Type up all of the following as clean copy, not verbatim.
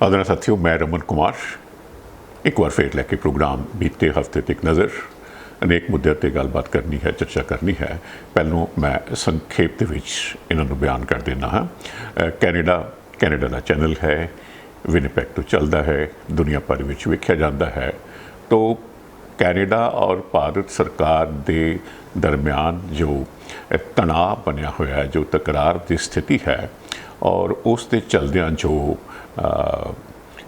आदरणीय साथियों, मैं रमन कुमार एक बार फिर लैके प्रोग्राम बीते हफ्ते तक नज़र अनेक मुद्दों पर गलबात करनी है, चर्चा करनी है। पहलों मैं संखेप दे विच इन्होंने बयान कर देना हाँ। कैनेडा का चैनल है, विनिपेग तो चलता है, दुनिया भर में वेख्या जाता है। तो कैनेडा और भारत सरकार के दरम्यान जो तनाव बनया हुआ है, जो तकरार की स्थिति है और उसके चलदियाँ जो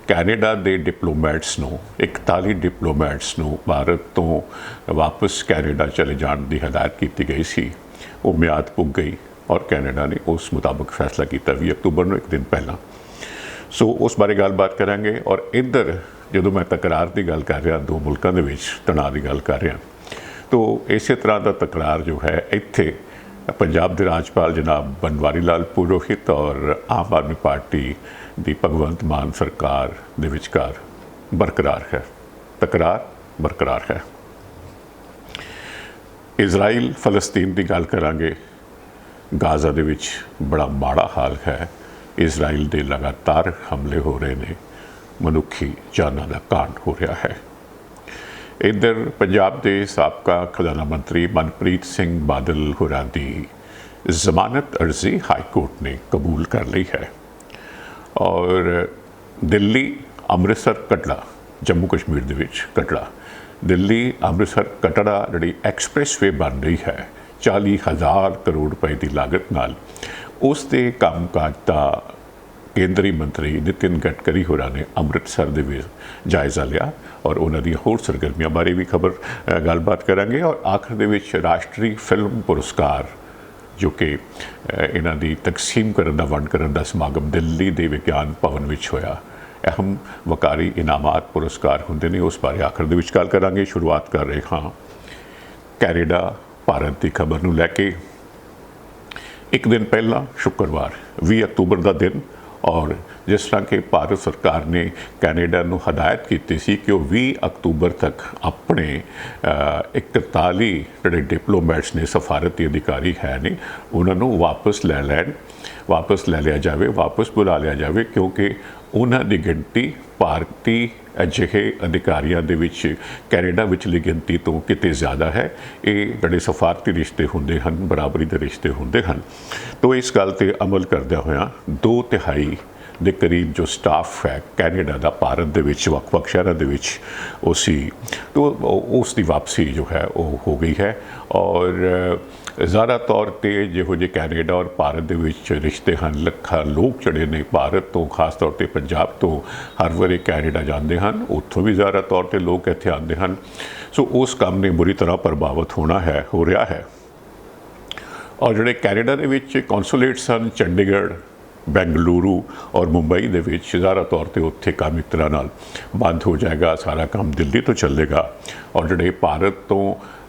कैनेडा के डिप्लोमैट्स नूं 41 डिप्लोमैट्स नूं भारत तो वापस कैनेडा चले जाने की हदायत की गई सी, वो म्याद पुग गई और कैनेडा ने उस मुताबिक फैसला किया 20 अक्तूबर को, एक दिन पहला। सो उस बारे गलबात करांगे। और इधर जो मैं तकरार की गल कर रहा, दो मुल्कों के तनाव की गल कर रहा, तो इस तरह का तकरार जो है इत्थे पंजाब के राज्यपाल जनाब बनवारी लाल पुरोहित और आम आदमी पार्टी की भगवंत मान सरकार के विचकार बरकरार है, तकरार बरकरार है। इजराइल फलस्तीन की गल करांगे। गाजा दे विच बड़ा माड़ा हाल है। इजराइल के लगातार हमले हो रहे हैं, मनुखी जाना का कांड हो रहा है। इधर पंजाब के साबका खजाना मंत्री मनप्रीत सिंह बादल होरां दी जमानत अर्जी हाई कोर्ट ने कबूल कर ली है और दिल्ली अमृतसर कटड़ा, जम्मू कश्मीर दे विच कटड़ा, दिल्ली अमृतसर कटड़ा जी एक्सप्रैस वे बन रही है 40,000 करोड़ रुपए की लागत नाल, उसके कामकाज का केंद्रीय मंत्री नितिन गडकरी होरां ने अमृतसर दे विच जायज़ा लिया और उन्होंने होर सरगर्मियां बारे भी खबर गलबात करांगे। और आखिर दे विच राष्ट्रीय फिल्म पुरस्कार जो कि इन्हां दी तकसीम करन दा वंड करन दा समागम दिल्ली के विज्ञान भवन विच होया। अहम वकारी इनामात पुरस्कार होंदे ने, उस बारे आखिर दे विच गल करांगे। शुरुआत कर रहे हाँ कैनेडा भारत की खबर नूं लैके। एक दिन पहला शुक्रवार 20 अक्तूबर का दिन, और जिस तरह के भारत सरकार ने कैनेडा को हदायत की सी कि 20 अक्तूबर तक अपने 41 जोड़े डिप्लोमैट्स ने, सफारती अधिकारी है ने, उन्होंने वापस ले लिया जाए, वापस बुला लिया जाए, क्योंकि उन्होंने गिनती भारती अजिहे अधिकारियों के विच कैनेडा विचली गिनती तो किते ज़्यादा है। ये बड़े सफारती रिश्ते होंदे हन, बराबरी के रिश्ते होंदे हन। तो इस गल ते अमल करदे होया 2/3 के करीब जो स्टाफ है कैनेडा का भारत के वक्-वक् शहरों के उसी तो उसकी वापसी जो है वो हो गई है। और ज़्यादा तौर पर जो कैनेडा और भारत के रिश्ते हैं, लखा लोग जड़े ने भारत तो खास तौर पर पंजाब तो हर वारे कैनेडा जाते हैं, उत्थों भी ज़्यादा तौर पर लोग इत्थे आते हैं। सो उस काम ने बुरी तरह प्रभावित हो रहा है। और जोड़े कैनेडा के कौंसुलेट सन चंडीगढ़, बेंगलुरु और मुंबई दे विच ज़्यादा तौर पर उत्थे काम एक तरह नाल बंद हो जाएगा, सारा काम दिल्ली तो चलेगा। और जोड़े भारत तो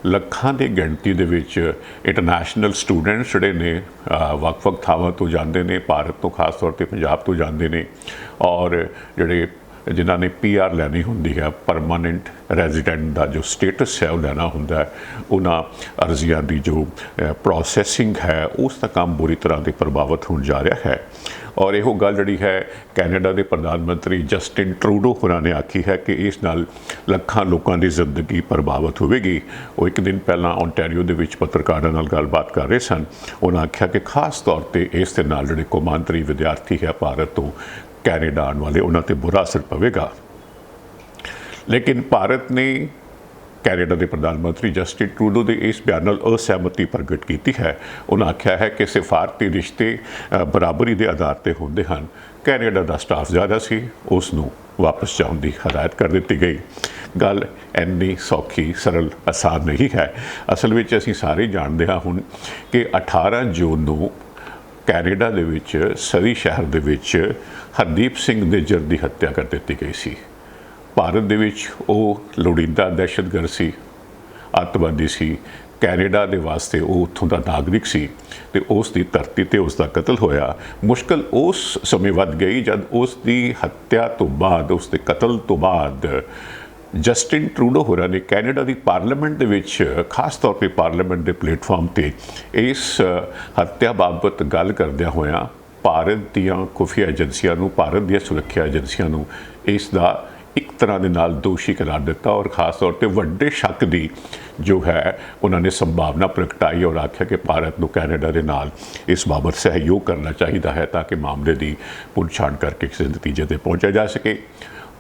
ਲੱਖਾਂ ਦੀ ਗਿਣਤੀ ਦੇ ਵਿੱਚ ਇੰਟਰਨੈਸ਼ਨਲ ਸਟੂਡੈਂਟਸ ਜਿਹੜੇ ਨੇ ਵੱਖ-ਵੱਖ ਥਾਵਾਂ ਤੋਂ ਜਾਂਦੇ ਨੇ, ਭਾਰਤ ਤੋਂ ਖਾਸ ਤੌਰ ਤੇ ਪੰਜਾਬ ਤੋਂ ਜਾਂਦੇ ਨੇ, ਔਰ ਜਿਹੜੇ ਜਿਨ੍ਹਾਂ ਨੇ PR ਲੈਣੀ ਹੁੰਦੀ ਹੈ, ਪਰਮਾਨੈਂਟ ਰੈਜ਼ੀਡੈਂਟ ਦਾ ਜੋ ਸਟੇਟਸ ਹੈ ਉਹ ਲੈਣਾ ਹੁੰਦਾ ਹੈ, ਉਹਨਾਂ ਅਰਜ਼ੀਆਂ ਦੀ ਜੋ ਪ੍ਰੋਸੈਸਿੰਗ ਹੈ ਉਸ ਦਾ ਕੰਮ ਬੁਰੀ ਤਰ੍ਹਾਂ ਦੇ ਪ੍ਰਭਾਵਿਤ ਹੋਣ ਜਾ ਰਿਹਾ ਹੈ। और यह गल जी है कैनेडा के प्रधानमंत्री जस्टिन ट्रूडो होरां ने आखी है कि इस नाल लखां लोगों की जिंदगी प्रभावित होगी। वो एक दिन पहला ओंटारियो दे विच पत्रकारां नाल गलबात कर रहे सन। उन्होंने आख्या कि खास तौर पर इस दे नाल जिहड़े कौमांतरी विद्यार्थी है भारत तो कैनेडा आने वाले, उन्हां ते बुरा असर पवेगा। लेकिन भारत ने कैनेडा के प्रधानमंत्री जस्टिन ट्रूडो के इस बयान नाल असहमति प्रगट की है। उन्होंने आख्या है कि सिफारती रिश्ते बराबरी के आधार पर होंदे हन। कैनेडा का स्टाफ ज़्यादा सी, उसनूं वापस जाने की हदायत कर दी गई। गल इन्नी सौखी सरल आसान नहीं है। असल में असीं सारे जानते हाँ हुण कि 18 जून को कैनेडा दे विच सरी शहर दे विच हरदीप सिंह निज्जर की हत्या कर दी गई सी। भारत दे विच वो लोड़ींदा दहशतगर्द सी, अतवादी सी। कैनेडा के वास्ते वो उत्थों का नागरिक सी ते उसकी धरती ते उसका कतल होया। मुश्किल उस समय वध गई जब उसकी हत्या तो बाद, उसके कतल तो बाद जस्टिन ट्रूडो होरां ने कैनेडा की पार्लीमेंट दे विच, खास तौर पर पार्लीमेंट के प्लेटफॉर्म पर इस हत्या बाबत गल करदियां होया ਭਾਰਤ ਦੀਆਂ ਖੁਫੀਆ ਏਜੰਸੀਆਂ ਨੂੰ, ਭਾਰਤ ਦੀਆਂ ਸੁਰੱਖਿਆ ਏਜੰਸੀਆਂ ਨੂੰ ਇਸ ਦਾ ਇੱਕ ਤਰ੍ਹਾਂ ਦੇ ਨਾਲ ਦੋਸ਼ੀ ਕਰਾਰ ਦਿੱਤਾ ਔਰ ਖਾਸ ਤੌਰ ਤੇ ਵੱਡੇ ਸ਼ੱਕ ਦੀ ਜੋ ਹੈ ਉਹਨਾਂ ਨੇ ਸੰਭਾਵਨਾ ਪ੍ਰਗਟਾਈ ਔਰ ਆਖਿਆ ਕਿ ਭਾਰਤ ਨੂੰ ਕੈਨੇਡਾ ਦੇ ਨਾਲ ਇਸ ਬਾਬਤ ਸਹਿਯੋਗ ਕਰਨਾ ਚਾਹੀਦਾ ਹੈ ਤਾਂ ਕਿ ਮਾਮਲੇ ਦੀ ਪੁੱਛਗਿੱਛ ਕਰਕੇ ਕਿਸੇ ਨਤੀਜੇ ਤੇ ਪਹੁੰਚਿਆ ਜਾ ਸਕੇ।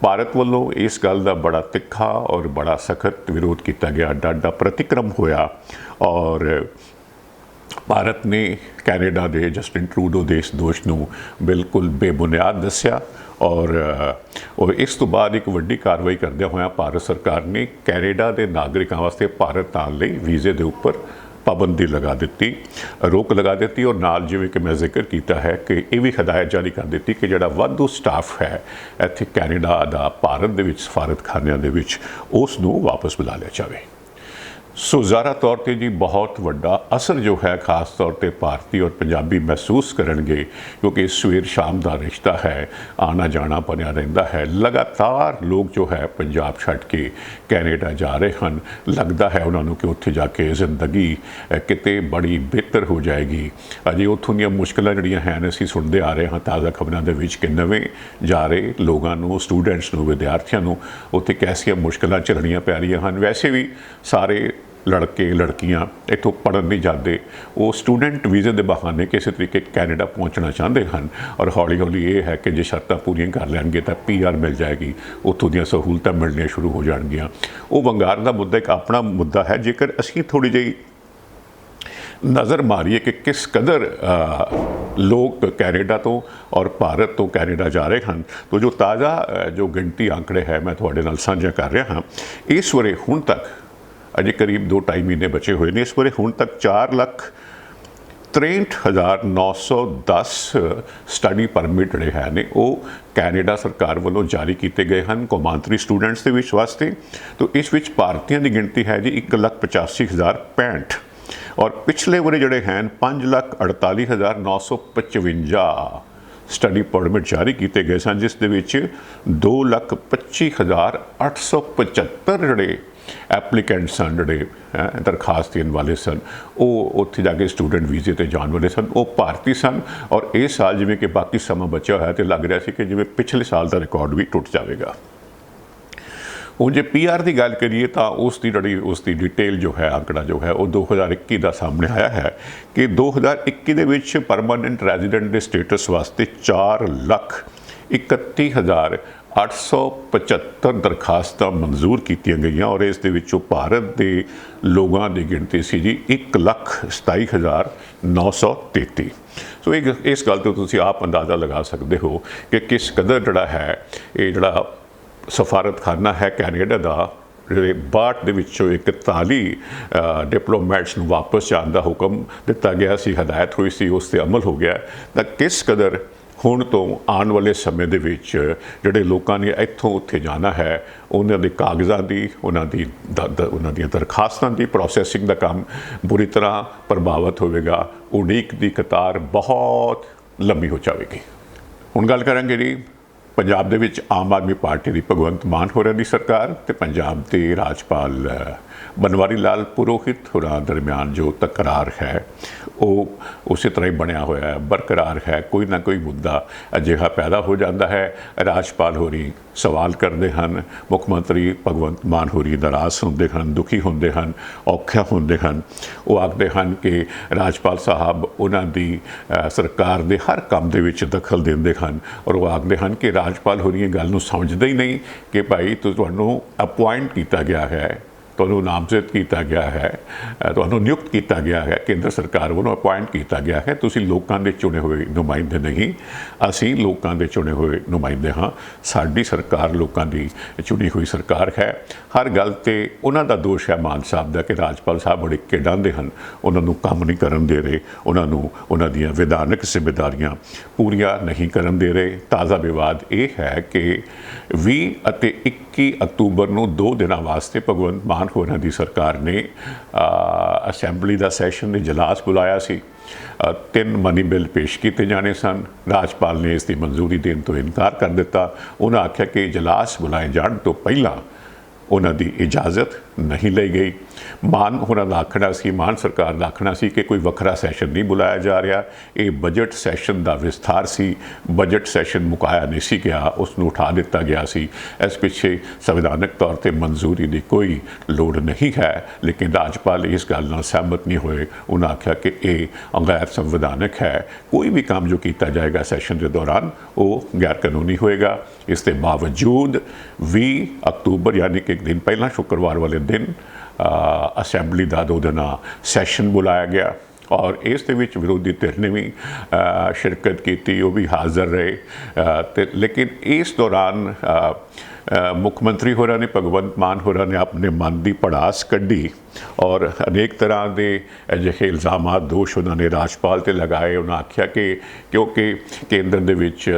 ਭਾਰਤ ਵੱਲੋਂ ਇਸ ਗੱਲ ਦਾ ਬੜਾ ਤਿੱਖਾ ਔਰ ਬੜਾ ਸਖਤ ਵਿਰੋਧ ਕੀਤਾ ਗਿਆ, ਡਾਢਾ ਪ੍ਰਤੀਕਰਮ ਹੋਇਆ ਔਰ ਭਾਰਤ ਨੇ ਕੈਨੇਡਾ ਦੇ ਜਸਟਿਨ ਟਰੂਡੋ ਦੇ ਇਸ ਦੋਸ਼ ਨੂੰ ਬਿਲਕੁਲ ਬੇਬੁਨਿਆਦ ਦੱਸਿਆ ਔਰ ਇਸ ਤੋਂ ਬਾਅਦ ਇੱਕ ਵੱਡੀ ਕਾਰਵਾਈ ਕਰਦਿਆਂ ਹੋਇਆਂ ਭਾਰਤ ਸਰਕਾਰ ਨੇ ਕੈਨੇਡਾ ਦੇ ਨਾਗਰਿਕਾਂ ਵਾਸਤੇ ਭਾਰਤ ਆਉਣ ਲਈ ਵੀਜ਼ੇ ਦੇ ਉੱਪਰ ਪਾਬੰਦੀ ਲਗਾ ਦਿੱਤੀ, ਰੋਕ ਲਗਾ ਦਿੱਤੀ ਔਰ ਨਾਲ ਜਿਵੇਂ ਕਿ ਮੈਂ ਜ਼ਿਕਰ ਕੀਤਾ ਹੈ ਕਿ ਇਹ ਵੀ ਹਦਾਇਤ ਜਾਰੀ ਕਰ ਦਿੱਤੀ ਕਿ ਜਿਹੜਾ ਵਾਧੂ ਸਟਾਫ ਹੈ ਇੱਥੇ ਕੈਨੇਡਾ ਦਾ ਭਾਰਤ ਦੇ ਵਿੱਚ ਸਫਾਰਤਖਾਨਿਆਂ ਦੇ ਵਿੱਚ ਉਸ ਨੂੰ ਵਾਪਸ ਬੁਲਾ ਲਿਆ ਜਾਵੇ। ਸੋ ਜ਼ਾਹਰਾ ਤੌਰ ਤੇ ਜੀ ਬਹੁਤ ਵੱਡਾ ਅਸਰ ਜੋ ਹੈ ਖਾਸ ਤੌਰ ਤੇ ਭਾਰਤੀ ਔਰ ਪੰਜਾਬੀ ਮਹਿਸੂਸ ਕਰਨਗੇ ਕਿਉਂਕਿ ਸਵੇਰ ਸ਼ਾਮ ਦਾ ਰਿਸ਼ਤਾ ਹੈ, ਆਣਾ ਜਾਣਾ ਬਣਿਆ ਰਹਿੰਦਾ ਹੈ। ਲਗਾਤਾਰ ਲੋਕ ਜੋ ਹੈ ਪੰਜਾਬ ਛੱਡ ਕੇ ਕੈਨੇਡਾ ਜਾ ਰਹੇ ਹਨ, ਲੱਗਦਾ ਹੈ ਉਹਨਾਂ ਨੂੰ ਕਿ ਉੱਥੇ ਜਾ ਕੇ ਜ਼ਿੰਦਗੀ ਕਿਤੇ ਬੜੀ ਬਿਹਤਰ ਹੋ ਜਾਏਗੀ। ਅਜੇ ਉੱਥੋਂ ਦੀਆਂ ਮੁਸ਼ਕਲਾਂ ਜਿਹੜੀਆਂ ਹਨ ਅਸੀਂ ਸੁਣਦੇ ਆ ਰਹੇ ਹਾਂ ਤਾਜ਼ਾ ਖਬਰਾਂ ਦੇ ਵਿੱਚ ਕਿ ਨਵੇਂ ਜਾ ਰਹੇ ਲੋਕਾਂ ਨੂੰ, ਸਟੂਡੈਂਟਸ ਨੂੰ, ਵਿਦਿਆਰਥੀਆਂ ਨੂੰ ਉੱਥੇ ਕੈਸੀਆਂ ਮੁਸ਼ਕਲਾਂ ਝੱਲਣੀਆਂ ਪੈ ਰਹੀਆਂ ਹਨ। ਵੈਸੇ ਵੀ ਸਾਰੇ ਲੜਕੇ ਲੜਕੀਆਂ ਇੱਥੋਂ ਪੜ੍ਹਨ ਨਹੀਂ ਜਾਂਦੇ, ਉਹ ਸਟੂਡੈਂਟ ਵੀਜ਼ੇ ਦੇ ਬਹਾਨੇ ਕਿਸੇ ਤਰੀਕੇ ਕੈਨੇਡਾ ਪਹੁੰਚਣਾ ਚਾਹੁੰਦੇ ਹਨ ਔਰ ਹੌਲੀ ਹੌਲੀ ਇਹ ਹੈ ਕਿ ਜੇ ਸ਼ਰਤਾਂ ਪੂਰੀਆਂ ਕਰ ਲੈਣਗੇ ਤਾਂ PR ਮਿਲ ਜਾਏਗੀ, ਉੱਥੋਂ ਦੀਆਂ ਸਹੂਲਤਾਂ ਮਿਲਣੀਆਂ ਸ਼ੁਰੂ ਹੋ ਜਾਣਗੀਆਂ। ਉਹ ਵੰਗਾਰ ਦਾ ਮੁੱਦਾ ਇੱਕ ਆਪਣਾ ਮੁੱਦਾ ਹੈ। ਜੇਕਰ ਅਸੀਂ ਥੋੜ੍ਹੀ ਜਿਹੀ ਨਜ਼ਰ ਮਾਰੀਏ ਕਿ ਕਿਸ ਕਦਰ ਲੋਕ ਕੈਨੇਡਾ ਤੋਂ ਔਰ ਭਾਰਤ ਤੋਂ ਕੈਨੇਡਾ ਜਾ ਰਹੇ ਹਨ ਤਾਂ ਜੋ ਤਾਜ਼ਾ ਜੋ ਗਿਣਤੀ ਆંકੜੇ ਹੈ ਮੈਂ ਤੁਹਾਡੇ ਨਾਲ ਸਾਂਝਾ ਕਰ ਰਿਹਾ ਹਾਂ। ਇਸ ਵੇਲੇ ਹੁਣ ਤੱਕ ਅਜੇ ਕਰੀਬ 2-2.5 ਮਹੀਨੇ ਬਚੇ ਹੋਏ ਨੇ। ਇਸ ਵੇਲੇ ਹੁਣ ਤੱਕ 4,63,910 ਸਟੱਡੀ ਪਰਮਿਟ ਜਿਹੜੇ ਹੈ ਨੇ ਉਹ ਕੈਨੇਡਾ ਸਰਕਾਰ ਵੱਲੋਂ ਜਾਰੀ ਕੀਤੇ ਗਏ ਹਨ ਕੌਮਾਂਤਰੀ ਸਟੂਡੈਂਟਸ ਦੇ ਵਿੱਚ ਵਾਸਤੇ। ਤਾਂ ਇਸ ਵਿੱਚ ਭਾਰਤੀਆਂ ਦੀ ਗਿਣਤੀ ਹੈ ਜੀ 1,85,065 ਔਰ ਪਿਛਲੇ ਵਰੇ ਜਿਹੜੇ ਹਨ 5,48,955 ਸਟੱਡੀ ਪਰਮਿਟ ਜਾਰੀ ਕੀਤੇ ਗਏ ਸਨ, ਜਿਸ ਦੇ ਵਿੱਚ 2,25,875 ਜਿਹੜੇ ਐਪਲੀਕੈਂਟਸ ਸਨ, ਜਿਹੜੇ ਦਰਖਾਸਤ ਦੇਣ ਵਾਲੇ ਸਨ, ਉਹ ਉੱਥੇ ਜਾ ਕੇ ਸਟੂਡੈਂਟ ਵੀਜ਼ੇ ਤੇ ਜਾਣ ਵਾਲੇ ਸਨ, ਉਹ ਭਾਰਤੀ ਸਨ। ਔਰ ਇਸ ਸਾਲ ਜਿਵੇਂ ਕਿ ਬਾਕੀ ਸਮਾਂ ਬਚਿਆ ਹੋਇਆ ਤੇ ਲੱਗ ਰਿਹਾ ਸੀ ਕਿ ਜਿਵੇਂ ਪਿਛਲੇ ਸਾਲ ਦਾ ਰਿਕਾਰਡ ਵੀ ਟੁੱਟ ਜਾਵੇਗਾ। ਹੁਣ ਜੇ PR ਦੀ ਗੱਲ ਕਰੀਏ ਤਾਂ ਉਸ ਦੀ ਡਿਟੇਲ ਜੋ ਹੈ, ਆંકੜਾ ਜੋ ਹੈ ਉਹ 2021 ਦਾ ਸਾਹਮਣੇ ਆਇਆ ਹੈ ਕਿ 2021 ਦੇ ਵਿੱਚ ਪਰਮਾਨੈਂਟ ਰੈਜ਼ੀਡੈਂਟ ਦੇ ਸਟੇਟਸ ਵਾਸਤੇ 4,31,875 ਦਰਖਾਸਤਾਂ ਮਨਜ਼ੂਰ ਕੀਤੀਆਂ ਗਈਆਂ ਔਰ ਇਸ ਦੇ ਵਿੱਚੋਂ ਭਾਰਤ ਦੇ ਲੋਕਾਂ ਦੀ ਗਿਣਤੀ ਸੀ ਜੀ 1,27,933। ਸੋ ਇਸ ਗੱਲ ਤੋਂ ਤੁਸੀਂ ਆਪ ਅੰਦਾਜ਼ਾ ਲਗਾ ਸਕਦੇ ਹੋ ਕਿ ਕਿਸ ਕਦਰ ਜਿਹੜਾ ਹੈ ਇਹ ਜਿਹੜਾ ਸਫਾਰਤਖਾਨਾ ਹੈ ਕੈਨੇਡਾ ਦਾ, ਜਿਹੜੇ 62 ਦੇ ਵਿੱਚੋਂ 41 ਡਿਪਲੋਮੈਟਸ ਨੂੰ ਵਾਪਸ ਜਾਣ ਦਾ ਹੁਕਮ ਦਿੱਤਾ ਗਿਆ ਸੀ, ਹਦਾਇਤ ਹੋਈ ਸੀ, ਉਸ 'ਤੇ ਅਮਲ ਹੋ ਗਿਆ। ਤਾਂ ਕਿਸ ਕਦਰ ਹੁਣ ਤੋਂ ਆਉਣ ਵਾਲੇ ਸਮੇਂ ਦੇ ਵਿੱਚ ਜਿਹੜੇ ਲੋਕਾਂ ਨੇ ਇੱਥੋਂ ਉੱਥੇ ਜਾਣਾ ਹੈ ਉਹਨਾਂ ਦੇ ਕਾਗਜ਼ਾਂ ਦੀ, ਉਹਨਾਂ ਦੀਆਂ ਦਰਖਾਸਤਾਂ ਦੀ ਪ੍ਰੋਸੈਸਿੰਗ ਦਾ ਕੰਮ ਬੁਰੀ ਤਰ੍ਹਾਂ ਪ੍ਰਭਾਵਿਤ ਹੋਵੇਗਾ। ਉਡੀਕ ਦੀ ਕਤਾਰ ਬਹੁਤ ਲੰਮੀ ਹੋ ਜਾਵੇਗੀ। ਹੁਣ ਗੱਲ ਕਰਾਂਗੇ ਜੀ ਪੰਜਾਬ ਦੇ ਵਿੱਚ ਆਮ ਆਦਮੀ ਪਾਰਟੀ ਦੀ ਭਗਵੰਤ ਮਾਨ ਹੋਰਾਂ ਦੀ ਸਰਕਾਰ ਤੇ ਪੰਜਾਬ ਦੇ ਰਾਜਪਾਲ ਬਨਵਾਰੀ ਲਾਲ ਪੁਰੋਹਿਤ ਹੋਰਾਂ ਦਰਮਿਆਨ ਜੋ ਤਕਰਾਰ ਹੈ ਉਹ ਉਸੇ ਤਰ੍ਹਾਂ ਹੀ ਬਣਿਆ ਹੋਇਆ ਹੈ, ਬਰਕਰਾਰ ਹੈ। ਕੋਈ ਨਾ ਕੋਈ ਮੁੱਦਾ ਅਜਿਹਾ ਪੈਦਾ ਹੋ ਜਾਂਦਾ ਹੈ, ਰਾਜਪਾਲ ਹੋਰੀ ਸਵਾਲ ਕਰਦੇ ਹਨ, ਮੁੱਖ ਮੰਤਰੀ ਭਗਵੰਤ ਮਾਨ ਹੋਰੀ ਨਾਰਾਜ਼ ਹੁੰਦੇ ਹਨ, ਦੁਖੀ ਹੁੰਦੇ ਹਨ, ਔਖੇ ਹੁੰਦੇ ਹਨ। ਉਹ ਆਖਦੇ ਹਨ ਕਿ ਰਾਜਪਾਲ ਸਾਹਿਬ ਉਹਨਾਂ ਦੀ ਸਰਕਾਰ ਦੇ ਹਰ ਕੰਮ ਦੇ ਵਿੱਚ ਦਖਲ ਦਿੰਦੇ ਹਨ ਔਰ ਉਹ ਆਖਦੇ ਹਨ ਕਿ ਰਾਜਪਾਲ ਹੋਰੀ ਇਹ ਗੱਲ ਨੂੰ ਸਮਝਦੇ ਹੀ ਨਹੀਂ ਕਿ ਭਾਈ ਤੁਹਾਨੂੰ ਅਪੁਆਇੰਟ ਕੀਤਾ ਗਿਆ ਹੈ, ਤੁਹਾਨੂੰ ਨਾਮਜ਼ਦ ਕੀਤਾ ਗਿਆ ਹੈ, ਤੁਹਾਨੂੰ ਨਿਯੁਕਤ ਕੀਤਾ ਗਿਆ ਹੈ, ਕੇਂਦਰ ਸਰਕਾਰ ਵੱਲੋਂ ਅਪੁਆਇੰਟ ਕੀਤਾ ਗਿਆ ਹੈ, ਤੁਸੀਂ ਲੋਕਾਂ ਦੇ ਚੁਣੇ ਹੋਏ ਨੁਮਾਇੰਦੇ ਨਹੀਂ, ਅਸੀਂ ਲੋਕਾਂ ਦੇ ਚੁਣੇ ਹੋਏ ਨੁਮਾਇੰਦੇ ਹਾਂ। ਸਾਡੀ ਸਰਕਾਰ ਲੋਕਾਂ ਦੀ ਚੁਣੀ ਹੋਈ ਸਰਕਾਰ ਹੈ। ਹਰ ਗੱਲ 'ਤੇ ਉਹਨਾਂ ਦਾ ਦੋਸ਼ ਹੈ ਮਾਨ ਸਾਹਿਬ ਦਾ ਕਿ ਰਾਜਪਾਲ ਸਾਹਿਬ ਬੜੇ ਡਾਂਦੇ ਹਨ, ਉਹਨਾਂ ਨੂੰ ਕੰਮ ਨਹੀਂ ਕਰਨ ਦੇ ਰਹੇ, ਉਹਨਾਂ ਨੂੰ ਉਹਨਾਂ ਦੀਆਂ ਵਿਧਾਨਕ ਜ਼ਿੰਮੇਵਾਰੀਆਂ ਪੂਰੀਆਂ ਨਹੀਂ ਕਰਨ ਦੇ ਰਹੇ। ਤਾਜ਼ਾ ਵਿਵਾਦ ਇਹ ਹੈ ਕਿ 20 ਅਤੇ 21 ਅਕਤੂਬਰ ਨੂੰ 2 ਦਿਨਾਂ ਵਾਸਤੇ ਭਗਵੰਤ ਮਾਨ ਹੋਰਾਂ ਦੀ ਸਰਕਾਰ ਨੇ ਅਸੈਂਬਲੀ ਦਾ ਸੈਸ਼ਨ ਦੇ ਇਜਲਾਸ ਬੁਲਾਇਆ ਸੀ। 3 ਮਨੀ ਬਿੱਲ ਪੇਸ਼ ਕੀਤੇ ਜਾਣੇ ਸਨ। ਰਾਜਪਾਲ ਨੇ ਇਸ ਦੀ ਮਨਜ਼ੂਰੀ ਦੇਣ ਤੋਂ ਇਨਕਾਰ ਕਰ ਦਿੱਤਾ। ਉਹਨਾਂ ਆਖਿਆ ਕਿ ਇਜਲਾਸ ਬੁਲਾਏ ਜਾਣ ਤੋਂ ਪਹਿਲਾਂ ਉਹਨਾਂ ਦੀ ਇਜਾਜ਼ਤ ਨਹੀਂ ਲਈ ਗਈ। ਮਾਨ ਹੋਰਾਂ ਦਾ ਆਖਣਾ ਸੀ, ਮਾਨ ਸਰਕਾਰ ਦਾ ਆਖਣਾ ਸੀ ਕਿ ਕੋਈ ਵੱਖਰਾ ਸੈਸ਼ਨ ਨਹੀਂ ਬੁਲਾਇਆ ਜਾ ਰਿਹਾ, ਇਹ ਬਜਟ ਸੈਸ਼ਨ ਦਾ ਵਿਸਥਾਰ ਸੀ, ਬਜਟ ਸੈਸ਼ਨ ਮੁਕਾਇਆ ਨਹੀਂ ਸੀ ਗਿਆ, ਉਸ ਨੂੰ ਉਠਾ ਦਿੱਤਾ ਗਿਆ ਸੀ। ਇਸ ਪਿੱਛੇ ਸੰਵਿਧਾਨਕ ਤੌਰ ਤੇ ਮਨਜ਼ੂਰੀ ਦੀ ਕੋਈ ਲੋੜ ਨਹੀਂ ਹੈ, ਲੇਕਿਨ ਰਾਜਪਾਲ ਇਸ ਗੱਲ ਨਾਲ ਸਹਿਮਤ ਨਹੀਂ ਹੋਏ। ਉਹਨਾਂ ਆਖਿਆ ਕਿ ਇਹ ਗੈਰ ਸੰਵਿਧਾਨਕ ਹੈ, ਕੋਈ ਵੀ ਕੰਮ ਜੋ ਕੀਤਾ ਜਾਏਗਾ ਸੈਸ਼ਨ ਦੇ ਦੌਰਾਨ ਉਹ ਗੈਰ ਕਾਨੂੰਨੀ ਹੋਏਗਾ। ਇਸ ਦੇ ਬਾਵਜੂਦ 20 ਅਕਤੂਬਰ ਯਾਨੀ ਕਿ ਇੱਕ ਦਿਨ ਪਹਿਲਾਂ ਸ਼ੁੱਕਰਵਾਰ ਵਾਲੇ ਦਿਨ ਅਸੈਂਬਲੀ ਦਾ 2 ਦਿਨਾਂ ਸੈਸ਼ਨ ਬੁਲਾਇਆ ਗਿਆ ਔਰ ਇਸ ਦੇ ਵਿੱਚ ਵਿਰੋਧੀ ਧਿਰ ਨੇ ਵੀ ਸ਼ਿਰਕਤ ਕੀਤੀ, ਉਹ ਵੀ ਹਾਜ਼ਰ ਰਹੇ। ਤੇ ਲੇਕਿਨ ਇਸ ਦੌਰਾਨ ਮੁੱਖ ਮੰਤਰੀ ਹੋਰਾਂ ਨੇ, ਭਗਵੰਤ ਮਾਨ ਹੋਰਾਂ ਨੇ ਆਪਣੇ ਮਨ ਦੀ ਭੜਾਸ ਕੱਢੀ ਔਰ ਅਨੇਕ ਤਰ੍ਹਾਂ ਦੇ ਅਜਿਹੇ ਇਲਜ਼ਾਮਾਤ, ਦੋਸ਼ ਉਹਨਾਂ ਨੇ ਰਾਜਪਾਲ 'ਤੇ ਲਗਾਏ। ਉਹਨਾਂ ਆਖਿਆ ਕਿ ਕਿਉਂਕਿ ਕੇਂਦਰ ਦੇ ਵਿੱਚ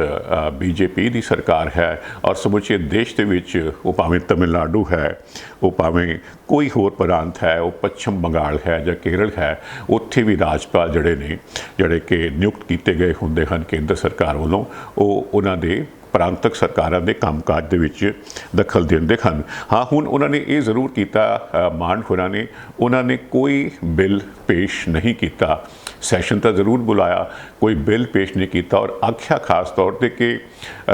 BJP ਦੀ ਸਰਕਾਰ ਹੈ ਔਰ ਸਮੁੱਚੇ ਦੇਸ਼ ਦੇ ਵਿੱਚ, ਉਹ ਭਾਵੇਂ ਤਮਿਲਨਾਡੂ ਹੈ, ਉਹ ਭਾਵੇਂ ਕੋਈ ਹੋਰ ਪ੍ਰਾਂਤ ਹੈ, ਉਹ ਪੱਛਮ ਬੰਗਾਲ ਹੈ ਜਾਂ ਕੇਰਲ ਹੈ, ਉੱਥੇ ਵੀ ਰਾਜਪਾਲ ਜਿਹੜੇ ਕਿ ਨਿਯੁਕਤ ਕੀਤੇ ਗਏ ਹੁੰਦੇ ਹਨ ਕੇਂਦਰ ਸਰਕਾਰ ਵੱਲੋਂ, ਉਹ ਉਹਨਾਂ ਦੇ ਪ੍ਰਾਂਤਕ ਸਰਕਾਰਾਂ ਦੇ ਕੰਮਕਾਜ ਦੇ ਵਿੱਚ ਦਖਲ ਦਿੰਦੇ ਹਨ। ਹਾਂ, ਹੁਣ ਉਹਨਾਂ ਨੇ ਇਹ ਜ਼ਰੂਰ ਕੀਤਾ, ਮਾਨ ਹੋਰਾਂ ਨੇ, ਉਹਨਾਂ ਨੇ ਕੋਈ ਬਿੱਲ ਪੇਸ਼ ਨਹੀਂ ਕੀਤਾ। ਸੈਸ਼ਨ ਤਾਂ ਜ਼ਰੂਰ ਬੁਲਾਇਆ, ਕੋਈ ਬਿੱਲ ਪੇਸ਼ ਨਹੀਂ ਕੀਤਾ ਔਰ ਆਖਿਆ ਖਾਸ ਤੌਰ 'ਤੇ ਕਿ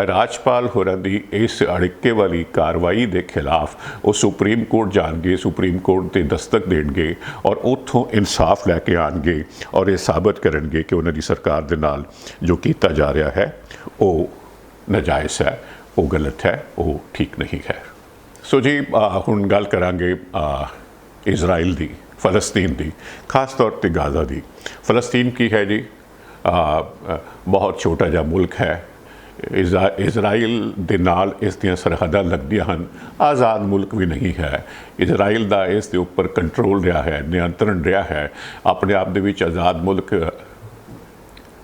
ਰਾਜਪਾਲ ਹੋਰਾਂ ਦੀ ਇਸ ਅੜਿੱਕੇ ਵਾਲੀ ਕਾਰਵਾਈ ਦੇ ਖਿਲਾਫ ਉਹ ਸੁਪਰੀਮ ਕੋਰਟ ਜਾਣਗੇ, ਸੁਪਰੀਮ ਕੋਰਟ 'ਤੇ ਦਸਤਕ ਦੇਣਗੇ ਔਰ ਉੱਥੋਂ ਇਨਸਾਫ ਲੈ ਕੇ ਆਉਣਗੇ ਔਰ ਇਹ ਸਾਬਤ ਕਰਨਗੇ ਕਿ ਉਹਨਾਂ ਦੀ ਸਰਕਾਰ ਦੇ ਨਾਲ ਜੋ ਕੀਤਾ ਜਾ ਰਿਹਾ ਹੈ ਉਹ ਨਾਜਾਇਜ਼ ਹੈ, ਉਹ ਗਲਤ ਹੈ, ਉਹ ਠੀਕ ਨਹੀਂ ਹੈ। ਸੋ ਜੀ, ਹੁਣ ਗੱਲ ਕਰਾਂਗੇ ਇਜ਼ਰਾਈਲ ਦੀ, ਫਲਸਤੀਨ ਦੀ, ਖਾਸ ਤੌਰ 'ਤੇ ਗਾਜ਼ਾ ਦੀ। ਫਲਸਤੀਨ ਕੀ ਹੈ ਜੀ? ਬਹੁਤ ਛੋਟਾ ਜਿਹਾ ਮੁਲਕ ਹੈ। ਇਜ਼ਰਾਈਲ ਦੇ ਨਾਲ ਇਸ ਦੀਆਂ ਸਰਹੱਦਾਂ ਲੱਗਦੀਆਂ ਹਨ, ਆਜ਼ਾਦ ਮੁਲਕ ਵੀ ਨਹੀਂ ਹੈ। ਇਜ਼ਰਾਈਲ ਦਾ ਇਸ ਦੇ ਉੱਪਰ ਕੰਟਰੋਲ ਰਿਹਾ ਹੈ, ਨਿਯੰਤਰਣ ਰਿਹਾ ਹੈ। ਆਪਣੇ ਆਪ ਦੇ ਵਿੱਚ ਆਜ਼ਾਦ ਮੁਲਕ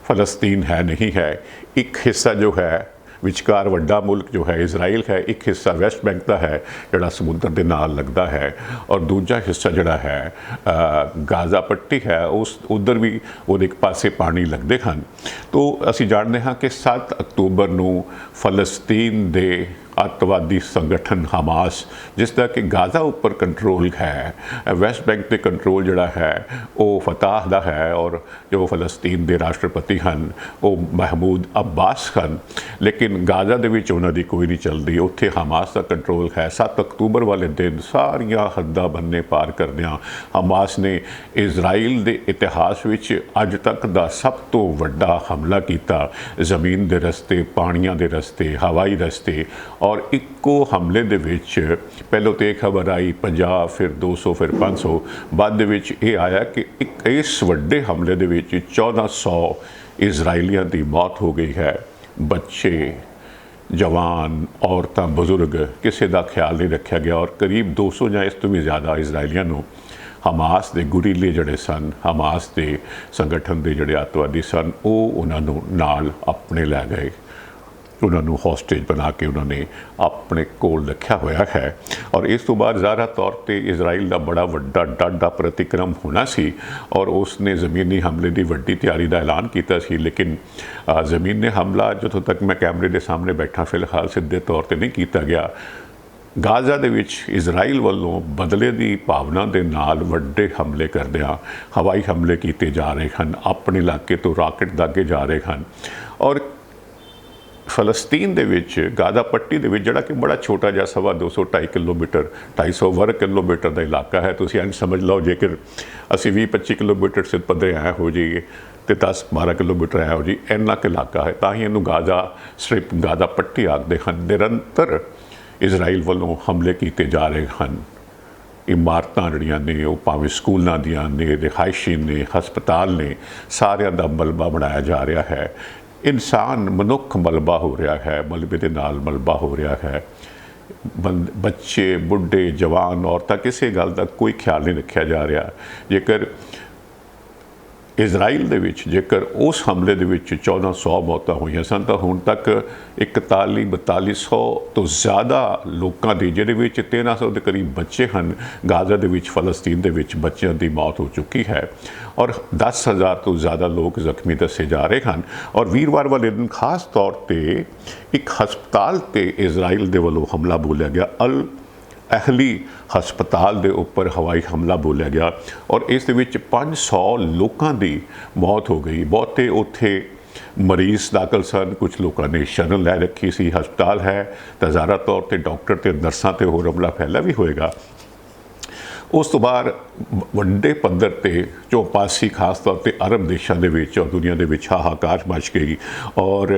ਫਲਸਤੀਨ ਹੈ ਨਹੀਂ ਹੈ। ਇੱਕ ਹਿੱਸਾ ਜੋ ਹੈ ਵਿਚਕਾਰ ਵੱਡਾ ਮੁਲਕ ਜੋ ਹੈ ਇਜ਼ਰਾਈਲ ਹੈ, ਇੱਕ ਹਿੱਸਾ ਵੈਸਟ ਬੈਂਕ ਦਾ ਹੈ ਜਿਹੜਾ ਸਮੁੰਦਰ ਦੇ ਨਾਲ ਲੱਗਦਾ ਹੈ ਔਰ ਦੂਜਾ ਹਿੱਸਾ ਜਿਹੜਾ ਹੈ ਗਾਜ਼ਾ ਪੱਟੀ ਹੈ, ਉਸ ਉਧਰ ਵੀ ਉਹਦੇ ਇੱਕ ਪਾਸੇ ਪਾਣੀ ਲੱਗਦੇ ਹਨ। ਤੋ ਅਸੀਂ ਜਾਣਦੇ ਹਾਂ ਕਿ 7 ਅਕਤੂਬਰ ਨੂੰ ਫਲਸਤੀਨ ਦੇ ਅੱਤਵਾਦੀ ਸੰਗਠਨ ਹਮਾਸ, ਜਿਸ ਦਾ ਕਿ ਗਾਜ਼ਾ ਉੱਪਰ ਕੰਟਰੋਲ ਹੈ, ਵੈਸਟ ਬੈਂਕ 'ਤੇ ਕੰਟਰੋਲ ਜਿਹੜਾ ਹੈ ਉਹ ਫਤਾਹ ਦਾ ਹੈ ਔਰ ਜੋ ਫਲਸਤੀਨ ਦੇ ਰਾਸ਼ਟਰਪਤੀ ਹਨ ਉਹ ਮਹਿਮੂਦ ਅੱਬਾਸ ਹਨ, ਲੇਕਿਨ ਗਾਜ਼ਾ ਦੇ ਵਿੱਚ ਉਹਨਾਂ ਦੀ ਕੋਈ ਨਹੀਂ ਚੱਲਦੀ, ਉੱਥੇ ਹਮਾਸ ਦਾ ਕੰਟਰੋਲ ਹੈ। 7 ਅਕਤੂਬਰ ਵਾਲੇ ਦਿਨ ਸਾਰੀਆਂ ਹੱਦਾਂ ਬੰਨੇ ਪਾਰ ਕਰਦਿਆਂ ਹਮਾਸ ਨੇ ਇਜ਼ਰਾਈਲ ਦੇ ਇਤਿਹਾਸ ਵਿੱਚ ਅੱਜ ਤੱਕ ਦਾ ਸਭ ਤੋਂ ਵੱਡਾ ਹਮਲਾ ਕੀਤਾ, ਜ਼ਮੀਨ ਦੇ ਰਸਤੇ, ਪਾਣੀਆਂ ਦੇ ਰਸਤੇ, ਹਵਾਈ ਰਸਤੇ। ਔਰ ਇੱਕੋ ਹਮਲੇ ਦੇ ਵਿੱਚ ਪਹਿਲਾਂ ਤਾਂ ਇਹ ਖਬਰ ਆਈ 50, ਫਿਰ 200, ਫਿਰ 500, ਬਾਅਦ ਦੇ ਵਿੱਚ ਇਹ ਆਇਆ ਕਿ ਇਸ ਵੱਡੇ ਹਮਲੇ ਦੇ ਵਿੱਚ 1400 ਇਜ਼ਰਾਈਲੀਆਂ ਦੀ ਮੌਤ ਹੋ ਗਈ ਹੈ। ਬੱਚੇ, ਜਵਾਨ, ਔਰਤਾਂ, ਬਜ਼ੁਰਗ, ਕਿਸੇ ਦਾ ਖਿਆਲ ਨਹੀਂ ਰੱਖਿਆ ਗਿਆ ਔਰ ਕਰੀਬ 200 ਜਾਂ ਇਸ ਤੋਂ ਵੀ ਜ਼ਿਆਦਾ ਇਜ਼ਰਾਈਲੀਆਂ ਨੂੰ ਹਮਾਸ ਦੇ ਗੁਰੀਲੇ ਜਿਹੜੇ ਸਨ, ਹਮਾਸ ਦੇ ਸੰਗਠਨ ਦੇ ਜਿਹੜੇ ਅੱਤਵਾਦੀ ਸਨ, ਉਹ ਉਹਨਾਂ ਨੂੰ ਨਾਲ ਆਪਣੇ ਲੈ ਗਏ, ਉਹਨਾਂ ਨੂੰ ਹੌਸਟੇਜ ਬਣਾ ਕੇ ਉਹਨਾਂ ਨੇ ਆਪਣੇ ਕੋਲ ਰੱਖਿਆ ਹੋਇਆ ਹੈ। ਔਰ ਇਸ ਤੋਂ ਬਾਅਦ ਜ਼ਾਹਰਾ ਤੌਰ 'ਤੇ ਇਜ਼ਰਾਈਲ ਦਾ ਬੜਾ ਵੱਡਾ ਡਾਢਾ ਪ੍ਰਤੀਕਰਮ ਹੋਣਾ ਸੀ ਔਰ ਉਸ ਨੇ ਜ਼ਮੀਨੀ ਹਮਲੇ ਦੀ ਵੱਡੀ ਤਿਆਰੀ ਦਾ ਐਲਾਨ ਕੀਤਾ ਸੀ, ਲੇਕਿਨ ਜ਼ਮੀਨੀ ਹਮਲਾ ਜਦੋਂ ਤੱਕ ਮੈਂ ਕੈਮਰੇ ਦੇ ਸਾਹਮਣੇ ਬੈਠਾ ਫਿਲਹਾਲ ਸਿੱਧੇ ਤੌਰ 'ਤੇ ਨਹੀਂ ਕੀਤਾ ਗਿਆ। ਗਾਜ਼ਾ ਦੇ ਵਿੱਚ ਇਜ਼ਰਾਈਲ ਵੱਲੋਂ ਬਦਲੇ ਦੀ ਭਾਵਨਾ ਦੇ ਨਾਲ ਵੱਡੇ ਹਮਲੇ ਕਰਦਿਆਂ ਹਵਾਈ ਹਮਲੇ ਕੀਤੇ ਜਾ ਰਹੇ ਹਨ, ਆਪਣੇ ਇਲਾਕੇ ਤੋਂ ਰਾਕਟ ਦਾਗੇ ਜਾ ਰਹੇ ਹਨ। ਔਰ ਫਲਸਤੀਨ ਦੇ ਵਿੱਚ ਗਾਜ਼ਾ ਪੱਟੀ ਦੇ ਵਿੱਚ ਜਿਹੜਾ ਕਿ ਬੜਾ ਛੋਟਾ ਜਿਹਾ 250 2.5 ਕਿਲੋਮੀਟਰ 250 ਵਰਗ ਕਿਲੋਮੀਟਰ ਦਾ ਇਲਾਕਾ ਹੈ, ਤੁਸੀਂ ਇੰਝ ਸਮਝ ਲਓ ਜੇਕਰ ਅਸੀਂ 20-25 ਕਿਲੋਮੀਟਰ ਸਿੱਧ ਪੱਧਰੇ ਆਏ ਹੋ ਜਾਈਏ ਤੇ 10-12 ਕਿਲੋਮੀਟਰ ਆਏ ਹੋ ਜੀ, ਇੰਨਾ ਕੁ ਇਲਾਕਾ ਹੈ, ਤਾਂ ਹੀ ਇਹਨੂੰ ਗਾਜ਼ਾ ਸਟ੍ਰਿਪ, ਗਾਜ਼ਾ ਪੱਟੀ ਆਖਦੇ ਹਨ। ਨਿਰੰਤਰ ਇਜ਼ਰਾਈਲ ਵੱਲੋਂ ਹਮਲੇ ਕੀਤੇ ਜਾ ਰਹੇ ਹਨ। ਇਮਾਰਤਾਂ ਜਿਹੜੀਆਂ ਨੇ ਉਹ ਭਾਵੇਂ ਸਕੂਲਾਂ ਦੀਆਂ ਨੇ, ਰਿਹਾਇਸ਼ੀ ਨੇ, ਹਸਪਤਾਲ ਨੇ, ਸਾਰਿਆਂ ਦਾ ਮਲਬਾ ਬਣਾਇਆ ਜਾ ਰਿਹਾ ਹੈ। ਇਨਸਾਨ, ਮਨੁੱਖ ਮਲਬਾ ਹੋ ਰਿਹਾ ਹੈ, ਮਲਬੇ ਦੇ ਨਾਲ ਮਲਬਾ ਹੋ ਰਿਹਾ ਹੈ। ਬੱਚੇ, ਬੁੱਢੇ, ਜਵਾਨ, ਔਰਤਾਂ, ਕਿਸੇ ਗੱਲ ਦਾ ਕੋਈ ਖਿਆਲ ਨਹੀਂ ਰੱਖਿਆ ਜਾ ਰਿਹਾ। ਜੇਕਰ ਇਜ਼ਰਾਈਲ ਦੇ ਵਿੱਚ ਜੇਕਰ ਉਸ ਹਮਲੇ ਦੇ ਵਿੱਚ 1400 ਮੌਤਾਂ ਹੋਈਆਂ ਸਨ ਤਾਂ ਹੁਣ ਤੱਕ 41-4200 ਤੋਂ ਜ਼ਿਆਦਾ ਲੋਕਾਂ ਦੀ, ਜਿਹਦੇ ਵਿੱਚ 1300 ਦੇ ਕਰੀਬ ਬੱਚੇ ਹਨ, ਗਾਜ਼ਾ ਦੇ ਵਿੱਚ, ਫਲਸਤੀਨ ਦੇ ਵਿੱਚ ਬੱਚਿਆਂ ਦੀ ਮੌਤ ਹੋ ਚੁੱਕੀ ਹੈ ਔਰ 10,000 ਤੋਂ ਜ਼ਿਆਦਾ ਲੋਕ ਜ਼ਖਮੀ ਦੱਸੇ ਜਾ ਰਹੇ ਹਨ। ਔਰ ਵੀਰਵਾਰ ਵਾਲੇ ਦਿਨ ਖਾਸ ਤੌਰ 'ਤੇ ਇੱਕ ਹਸਪਤਾਲ 'ਤੇ ਇਜ਼ਰਾਈਲ ਦੇ ਵੱਲੋਂ ਹਮਲਾ ਬੋਲਿਆ ਗਿਆ, ਅਲ ਅਹਿਲੀ ਹਸਪਤਾਲ ਦੇ ਉੱਪਰ ਹਵਾਈ ਹਮਲਾ ਬੋਲਿਆ ਗਿਆ ਔਰ ਇਸ ਦੇ ਵਿੱਚ 500 ਲੋਕਾਂ ਦੀ ਮੌਤ ਹੋ ਗਈ। ਬਹੁਤੇ ਉੱਥੇ ਮਰੀਜ਼ ਦਾਖਲ ਸਨ, ਕੁਝ ਲੋਕਾਂ ਨੇ ਸ਼ਰਨ ਲੈ ਰੱਖੀ ਸੀ। ਹਸਪਤਾਲ ਹੈ ਤਾਂ ਜ਼ਾਹਰਾ ਤੌਰ ਤੇ ਡਾਕਟਰ ਤੇ ਨਰਸਾਂ ਤੇ ਹੋਰ ਹਮਲਾ ਫੈਲਿਆ ਵੀ ਹੋਏਗਾ। ਉਸ ਤੋਂ ਬਾਅਦ ਵੱਡੇ ਪੱਧਰ ਤੇ ਚੌਪਾਸੀ ਖਾਸ ਤੌਰ ਤੇ ਅਰਬ ਦੇਸ਼ਾਂ ਦੇ ਵਿੱਚ ਔਰ ਦੁਨੀਆ ਦੇ ਵਿੱਚ ਹਾਹਾਕਾਰ ਮਚ ਗਈ ਔਰ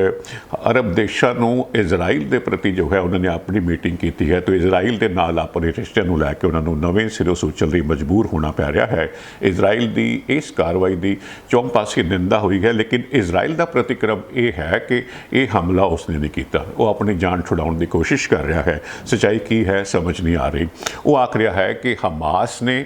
ਅਰਬ ਦੇਸ਼ਾਂ ਨੂੰ ਇਜ਼ਰਾਈਲ ਦੇ ਪ੍ਰਤੀ ਜੋ ਹੈ ਉਹਨਾਂ ਨੇ ਆਪਣੀ ਮੀਟਿੰਗ ਕੀਤੀ ਹੈ। ਤਾਂ ਇਜ਼ਰਾਈਲ ਦੇ ਨਾਲ ਆਪਣੇ ਰਿਸ਼ਤਿਆਂ ਨੂੰ ਲੈ ਕੇ ਉਹਨਾਂ ਨੂੰ ਨਵੇਂ ਸਿਰੋਂ ਸੋਚਣ ਲਈ ਮਜਬੂਰ ਹੋਣਾ ਪੈ ਰਿਹਾ ਹੈ। ਇਜ਼ਰਾਈਲ ਦੀ ਇਸ ਕਾਰਵਾਈ ਦੀ ਚੌਪਾਸੀ ਨਿੰਦਾ ਹੋਈ ਹੈ, ਲੇਕਿਨ ਇਜ਼ਰਾਈਲ ਦਾ ਪ੍ਰਤੀਕਰਮ ਇਹ ਹੈ ਕਿ ਇਹ ਹਮਲਾ ਉਸਨੇ ਨਹੀਂ ਕੀਤਾ। ਉਹ ਆਪਣੀ ਜਾਨ ਛੁਡਾਉਣ ਦੀ ਕੋਸ਼ਿਸ਼ ਕਰ ਰਿਹਾ ਹੈ। ਸੱਚਾਈ ਕੀ ਹੈ ਸਮਝ ਨਹੀਂ ਆ ਰਹੀ। ਉਹ ਆਖ ਰਿਹਾ ਹੈ ਕਿ ਹਮਾਸ ਨੇ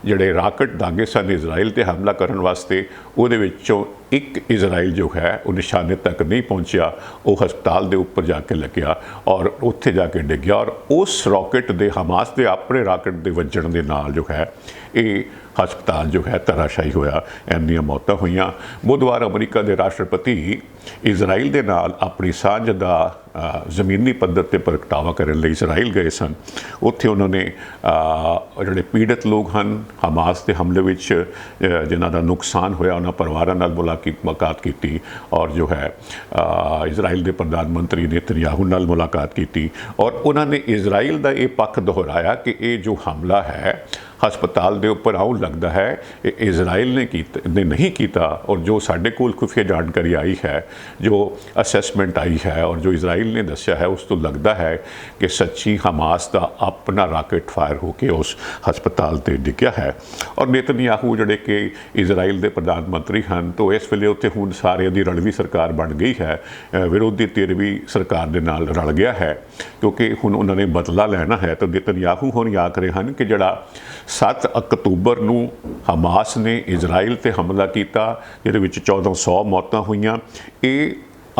ਜਿਹੜੇ ਰਾਕਟ ਦਾਗੇ ਸਨ ਇਜ਼ਰਾਈਲ ਤੇ ਹਮਲਾ ਕਰਨ ਵਾਸਤੇ, ਉਹਦੇ ਵਿੱਚੋਂ ਇੱਕ ਇਜ਼ਰਾਈਲ ਜੋ ਹੈ ਉਹ ਨਿਸ਼ਾਨੇ ਤੱਕ ਨਹੀਂ ਪਹੁੰਚਿਆ। ਉਹ ਹਸਪਤਾਲ ਦੇ ਉੱਪਰ ਜਾ ਕੇ ਲੱਗਿਆ ਔਰ ਉੱਥੇ ਜਾ ਕੇ ਡਿੱਗਿਆ ਔਰ ਉਸ ਰਾਕਟ ਦੇ ਹਮਾਸ ਦੇ ਆਪਣੇ ਰਾਕਟ ਦੇ ਵੱਜਣ ਦੇ ਨਾਲ ਜੋ ਹੈ ਇਹ ਹਸਪਤਾਲ ਜੋ ਹੈ ਧਰਾਸ਼ਾਹੀ ਹੋਇਆ। ਇੰਨੀਆਂ ਮੌਤਾਂ ਹੋਈਆਂ। ਬੁੱਧਵਾਰ ਅਮਰੀਕਾ ਦੇ ਰਾਸ਼ਟਰਪਤੀ ਇਜ਼ਰਾਈਲ ਦੇ ਨਾਲ ਆਪਣੀ ਸਾਂਝ ਦਾ ਜ਼ਮੀਨੀ ਪੱਧਰ ਤੇ ਪ੍ਰਗਟਾਵਾ ਕਰਨ ਲਈ ਇਜ਼ਰਾਈਲ ਗਏ ਸਨ। ਉੱਥੇ ਉਹਨਾਂ ਨੇ ਜਿਹੜੇ ਪੀੜਤ ਲੋਕ ਹਨ ਹਮਾਸ ਦੇ ਹਮਲੇ ਵਿੱਚ ਜਿਨ੍ਹਾਂ ਦਾ ਨੁਕਸਾਨ ਹੋਇਆ ਉਹਨਾਂ ਪਰਿਵਾਰਾਂ ਨਾਲ ਮੁਲਾਕਾਤ ਕੀਤੀ ਔਰ ਜੋ ਹੈ ਇਜ਼ਰਾਈਲ ਦੇ ਪ੍ਰਧਾਨ ਮੰਤਰੀ ਨੇਤਨਯਾਹੂ ਨਾਲ ਮੁਲਾਕਾਤ ਕੀਤੀ ਔਰ ਉਹਨਾਂ ਨੇ ਇਜ਼ਰਾਈਲ ਦਾ ਇਹ ਪੱਖ ਦੁਹਰਾਇਆ ਕਿ ਇਹ ਜੋ ਹਮਲਾ ਹੈ ਹਸਪਤਾਲ ਦੇ ਉੱਪਰ ਆਉਣ ਲੱਗਦਾ ਹੈ ਇਹ ਇਜ਼ਰਾਈਲ ਨੇ ਨਹੀਂ ਕੀਤਾ ਔਰ ਜੋ ਸਾਡੇ ਕੋਲ ਖੁਫੀਆ ਜਾਣਕਾਰੀ ਆਈ ਹੈ, ਜੋ ਅਸੈਸਮੈਂਟ ਆਈ ਹੈ ਔਰ ਜੋ ਇਜ਼ਰਾਈਲ ਨੇ ਦੱਸਿਆ ਹੈ ਉਸ ਤੋਂ ਲੱਗਦਾ ਹੈ ਕਿ ਸੱਚੀ ਹਮਾਸ ਦਾ ਆਪਣਾ ਰਾਕਟ ਫਾਇਰ ਹੋ ਕੇ ਉਸ ਹਸਪਤਾਲ ਤੇ ਡਿੱਗਿਆ ਹੈ। ਔਰ ਨੇਤਨਯਾਹੂ ਜਿਹੜੇ ਕਿ ਇਜ਼ਰਾਈਲ ਦੇ ਪ੍ਰਧਾਨ ਮੰਤਰੀ ਹਨ ਤਾਂ ਇਸ ਵੇਲੇ ਉੱਥੇ ਹੁਣ ਸਾਰਿਆਂ ਦੀ ਰਲਵੀਂ ਸਰਕਾਰ ਬਣ ਗਈ ਹੈ। ਵਿਰੋਧੀ ਧਿਰ ਵੀ ਸਰਕਾਰ ਦੇ ਨਾਲ ਰਲ ਗਿਆ ਹੈ ਕਿਉਂਕਿ ਹੁਣ ਉਹਨਾਂ ਨੇ ਬਦਲਾ ਲੈਣਾ ਹੈ। ਤਾਂ ਨੇਤਨਯਾਹੂ ਹੁਣ ਆਖ ਰਹੇ ਹਨ ਕਿ ਜਿਹੜਾ 7 ਅਕਤੂਬਰ ਨੂੰ ਹਮਾਸ ਨੇ ਇਜ਼ਰਾਈਲ ਤੇ ਹਮਲਾ ਕੀਤਾ ਜਿਹਦੇ ਵਿੱਚ 1400 ਮੌਤਾਂ ਹੋਈਆਂ, ਇਹ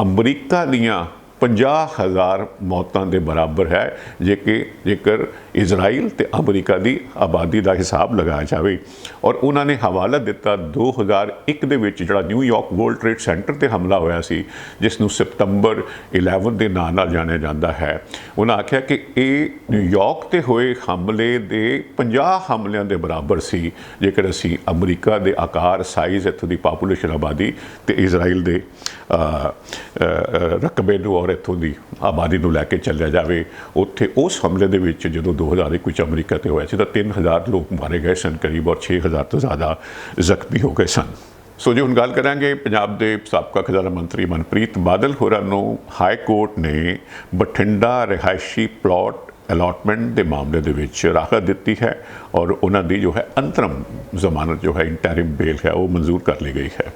ਅਮਰੀਕਾ ਦੀਆਂ 50,000 ਮੌਤਾਂ ਦੇ ਬਰਾਬਰ ਹੈ ਜੇਕਰ ਇਜ਼ਰਾਈਲ ਤੇ ਅਮਰੀਕਾ ਦੀ ਆਬਾਦੀ ਦਾ ਹਿਸਾਬ ਲਗਾਇਆ ਜਾਵੇ। ਔਰ ਉਹਨਾਂ ਨੇ ਹਵਾਲਾ ਦਿੱਤਾ 2001 ਦੇ ਵਿੱਚ ਜਿਹੜਾ ਨਿਊਯਾਰਕ ਵਰਲਡ ਟ੍ਰੇਡ ਸੈਂਟਰ ਤੇ ਹਮਲਾ ਹੋਇਆ ਸੀ ਜਿਸ ਨੂੰ ਸਤੰਬਰ 11 ਦੇ ਨਾਂ ਨਾਲ ਜਾਣਿਆ ਜਾਂਦਾ ਹੈ। ਉਹਨਾਂ ਆਖਿਆ ਕਿ ਇਹ ਨਿਊਯਾਰਕ ਤੇ ਹੋਏ ਹਮਲੇ ਦੇ 50 ਹਮਲਿਆਂ ਦੇ ਬਰਾਬਰ ਸੀ ਜੇਕਰ ਅਸੀਂ ਅਮਰੀਕਾ ਦੇ ਆਕਾਰ, ਸਾਈਜ਼, ਇੱਥੋਂ ਦੀ ਪਾਪੂਲੇਸ਼ਨ, ਆਬਾਦੀ ਤੇ ਇਜ਼ਰਾਈਲ ਦੇ ਰਕਬੇ ਨੂੰ ਔਰ ਇੱਥੋਂ ਦੀ ਆਬਾਦੀ ਨੂੰ ਲੈ ਕੇ ਚੱਲਿਆ ਜਾਵੇ। ਉੱਥੇ ਉਸ ਹਮਲੇ ਦੇ ਵਿੱਚ ਜਦੋਂ 2001 ਵਿੱਚ ਅਮਰੀਕਾ ਤੇ ਹੋਇਆ ਸੀ ਤਾਂ 3000 ਲੋਕ ਮਾਰੇ ਗਏ ਸਨ ਕਰੀਬ ਔਰ 6000 ਤੋਂ ਜ਼ਿਆਦਾ ਜ਼ਖਮੀ ਹੋ ਗਏ ਸਨ। ਸੋ ਜੀ ਹੁਣ ਗੱਲ ਕਰਾਂਗੇ ਪੰਜਾਬ ਦੇ ਸਾਬਕਾ ਖਜ਼ਾਨਾ ਮੰਤਰੀ ਮਨਪ੍ਰੀਤ ਬਾਦਲ ਹੋਰਾਂ ਨੂੰ ਹਾਈ ਕੋਰਟ ਨੇ ਬਠਿੰਡਾ ਰਿਹਾਇਸ਼ੀ ਪਲਾਟ ਅਲਾਟਮੈਂਟ ਦੇ ਮਾਮਲੇ ਦੇ ਵਿੱਚ ਰਾਹਤ ਦਿੱਤੀ ਹੈ ਔਰ ਉਹਨਾਂ ਦੀ ਜੋ ਹੈ ਅੰਤਰਮ ਜ਼ਮਾਨਤ ਜੋ ਹੈ ਇੰਟਰਿਮ ਬੇਲ ਹੈ ਉਹ ਮਨਜ਼ੂਰ ਕਰ ਲਈ ਗਈ ਹੈ।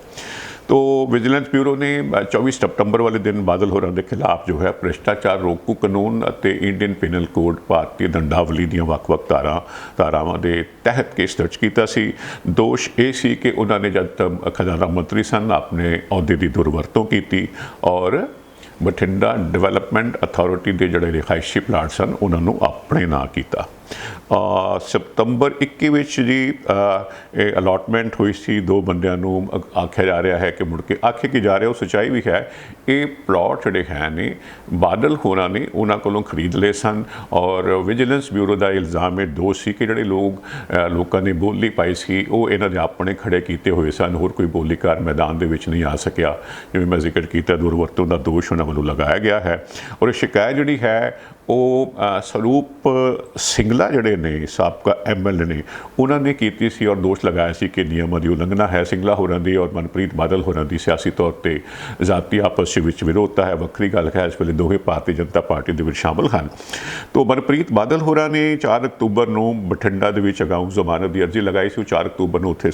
तो विजिलेंस ब्यूरो ने 24 सितंबर वाले दिन बादल होਰਾਂ ਦੇ खिलाफ जो है भ्रष्टाचार रोकू कानून ਅਤੇ इंडियन पेनल कोड ਭਾਰਤੀ ਦੰਡਾਵਲੀ ਦੀਆਂ ਵੱਖ-ਵੱਖ ਧਾਰਾਵਾਂ ਦੇ ਤਹਿਤ ਕੇਸ ਦਰਜ ਕੀਤਾ ਸੀ। ਦੋਸ਼ ਇਹ ਸੀ ਕਿ ਉਹਨਾਂ ਨੇ ਜਦ ਖਜ਼ਾਨਾ ਮੰਤਰੀ ਸਨ ਆਪਣੇ ਅਹੁਦੇ ਦੀ ਦੁਰਵਰਤੋਂ ਕੀਤੀ ਔਰ ਬਠਿੰਡਾ ਡਿਵੈਲਪਮੈਂਟ ਅਥਾਰਟੀ ਦੇ ਜਿਹੜੇ ਰਿਹਾਇਸ਼ੀ ਪਲਾਟ ਸਨ ਉਹਨਾਂ ਨੂੰ ਆਪਣੇ ਨਾਂ ਕੀਤਾ। ਸਤੰਬਰ 21 ਵਿੱਚ ਜੀ ਇਹ ਅਲਾਟਮੈਂਟ ਹੋਈ ਸੀ। 2 ਬੰਦਿਆਂ ਨੂੰ ਆਖਿਆ ਜਾ ਰਿਹਾ ਹੈ ਕਿ ਮੁੜ ਕੇ ਆਖੇ ਕੀ ਜਾ ਰਿਹਾ ਉਹ ਸੱਚਾਈ ਵੀ ਹੈ। ਇਹ ਪਲਾਟ ਜਿਹੜੇ ਹੈ ਨੇ ਬਾਦਲ ਹੋਰਾਂ ਨੇ ਉਹਨਾਂ ਕੋਲੋਂ ਖਰੀਦ ਲਏ ਸਨ ਔਰ ਵਿਜੀਲੈਂਸ ਬਿਊਰੋ ਦਾ ਇਲਜ਼ਾਮ ਇਹ ਦੋਸ਼ ਸੀ ਕਿ ਜਿਹੜੇ ਲੋਕਾਂ ਨੇ ਬੋਲੀ ਪਾਈ ਸੀ ਉਹ ਇਹਨਾਂ ਦੇ ਆਪਣੇ ਖੜੇ ਕੀਤੇ ਹੋਏ ਸਨ। ਹੋਰ ਕੋਈ ਬੋਲੀਕਾਰ ਮੈਦਾਨ ਦੇ ਵਿੱਚ ਨਹੀਂ ਆ ਸਕਿਆ। ਜਿਵੇਂ ਮੈਂ ਜ਼ਿਕਰ ਕੀਤਾ ਦੁਰਵਰਤੋਂ ਦਾ ਦੋਸ਼ ਉਹਨਾਂ ਵੱਲੋਂ ਲਗਾਇਆ ਗਿਆ ਹੈ ਔਰ ਇਹ ਸ਼ਿਕਾਇਤ ਜਿਹੜੀ ਹੈ ਉਹ ਸਰੂਪ ਸਿੰਗਲਾ ਜਿਹੜੇ ਨੇ ਸਾਬਕਾ MLA ਨੇ ਉਹਨਾਂ ਨੇ ਕੀਤੀ ਸੀ ਔਰ ਦੋਸ਼ ਲਗਾਇਆ ਸੀ ਕਿ ਨਿਯਮਾਂ ਦੀ ਉਲੰਘਣਾ ਹੈ। ਸਿੰਗਲਾ ਹੋਰਾਂ ਦੀ ਔਰ ਮਨਪ੍ਰੀਤ ਬਾਦਲ ਹੋਰਾਂ ਦੀ ਸਿਆਸੀ ਤੌਰ ਤੇ ਜ਼ਾਤੀ ਆਪਸ ਵਿੱਚ ਵਿਰੋਧਤਾ ਹੈ। ਵੱਖਰੀ ਗੱਲ ਹੈ ਇਸ ਵੇਲੇ ਦੋਵੇਂ ਭਾਰਤੀ ਜਨਤਾ ਪਾਰਟੀ ਦੇ ਵਿੱਚ ਸ਼ਾਮਲ ਹਨ। ਤੋਂ ਮਨਪ੍ਰੀਤ ਬਾਦਲ ਹੋਰਾਂ ਨੇ 4 ਅਕਤੂਬਰ ਨੂੰ ਬਠਿੰਡਾ ਦੇ ਵਿੱਚ ਅਗਾਊਂ ਜ਼ਮਾਨਤ ਦੀ ਅਰਜ਼ੀ ਲਗਾਈ ਸੀ। ਉਹ 4 ਅਕਤੂਬਰ ਨੂੰ ਉੱਥੇ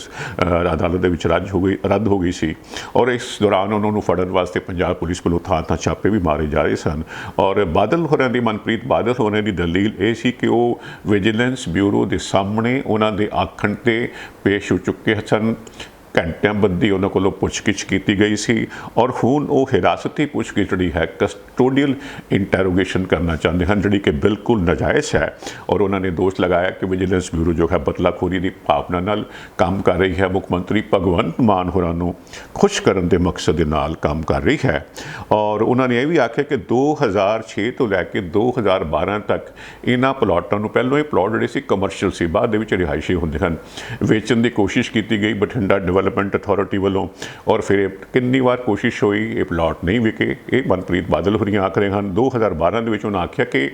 ਅਦਾਲਤ ਦੇ ਵਿੱਚ ਰੱਦ ਹੋ ਗਈ ਸੀ ਔਰ ਇਸ ਦੌਰਾਨ ਉਹਨਾਂ ਨੂੰ ਫੜਨ ਵਾਸਤੇ ਪੰਜਾਬ ਪੁਲਿਸ ਵੱਲੋਂ ਥਾਂ ਛਾਪੇ ਵੀ ਮਾਰੇ ਜਾ ਰਹੇ ਸਨ ਔਰ ਬਾਦਲ ਹੋਰਾਂ ਦੀ ਮਨਪ੍ਰੀਤ ਬਾਦਲ ਹੋਰਾਂ ਦੀ ਦਲੀਲ ਇਹ ਸੀ ਕਿ ਉਹ ਵਿਜੀਲੈਂਸ ਬਿਊਰੋ ਦੇ ਸਾਹਮਣੇ ਉਹਨਾਂ ਦੇ ਆਖਣ ਤੇ ਪੇਸ਼ ਹੋ ਚੁੱਕੇ ਸਨ ਘੰਟਿਆਂ ਬੱਧੀ ਉਹਨਾਂ ਕੋਲੋਂ ਪੁੱਛਗਿੱਛ ਕੀਤੀ ਗਈ ਸੀ ਔਰ ਹੁਣ ਉਹ ਹਿਰਾਸਤੀ ਪੁੱਛਗਿੱਛ ਜਿਹੜੀ ਹੈ ਕਸਟੋਡੀਅਲ ਇੰਟਰੋਗੇਸ਼ਨ ਕਰਨਾ ਚਾਹੁੰਦੇ ਹਨ, ਜਿਹੜੀ ਕਿ ਬਿਲਕੁਲ ਨਾਜਾਇਜ਼ ਹੈ। ਔਰ ਉਹਨਾਂ ਨੇ ਦੋਸ਼ ਲਗਾਇਆ ਕਿ ਵਿਜੀਲੈਂਸ ਬਿਊਰੋ ਜੋ ਹੈ ਬਦਲਾਖੋਰੀ ਦੀ ਭਾਵਨਾ ਨਾਲ ਕੰਮ ਕਰ ਰਹੀ ਹੈ, ਮੁੱਖ ਮੰਤਰੀ ਭਗਵੰਤ ਮਾਨ ਹੋਰਾਂ ਨੂੰ ਖੁਸ਼ ਕਰਨ ਦੇ ਮਕਸਦ ਦੇ ਨਾਲ ਕੰਮ ਕਰ ਰਹੀ ਹੈ। ਔਰ ਉਹਨਾਂ ਨੇ ਇਹ ਵੀ ਆਖਿਆ ਕਿ 2006 ਤੋਂ ਲੈ ਕੇ 2012 ਤੱਕ ਇਹਨਾਂ ਪਲਾਟਾਂ ਨੂੰ, ਪਹਿਲਾਂ ਇਹ ਪਲਾਟ ਜਿਹੜੇ ਸੀ ਕਮਰਸ਼ੀਅਲ ਸੀ, ਬਾਅਦ ਦੇ ਵਿੱਚ ਰਿਹਾਇਸ਼ੀ ਹੁੰਦੇ ਹਨ, ਵੇਚਣ ਦੀ ਕੋਸ਼ਿਸ਼ ਕੀਤੀ ਗਈ ਬਠਿੰਡਾ ਡਿਵੈਲਪਮੈਂਟ ਅਥਾਰਟੀ ਵੱਲੋਂ। ਔਰ ਫਿਰ ਕਿੰਨੀ ਵਾਰ ਕੋਸ਼ਿਸ਼ ਹੋਈ, ਇਹ ਪਲਾਟ ਨਹੀਂ ਵਿਕੇ। ਇਹ ਮਨਪ੍ਰੀਤ ਬਾਦਲ ਹੋਰੀਆਂ ਆਖ ਰਹੇ ਹਨ 2012 ਦੇ ਵਿੱਚ ਉਹਨਾਂ ਆਖਿਆ ਕਿ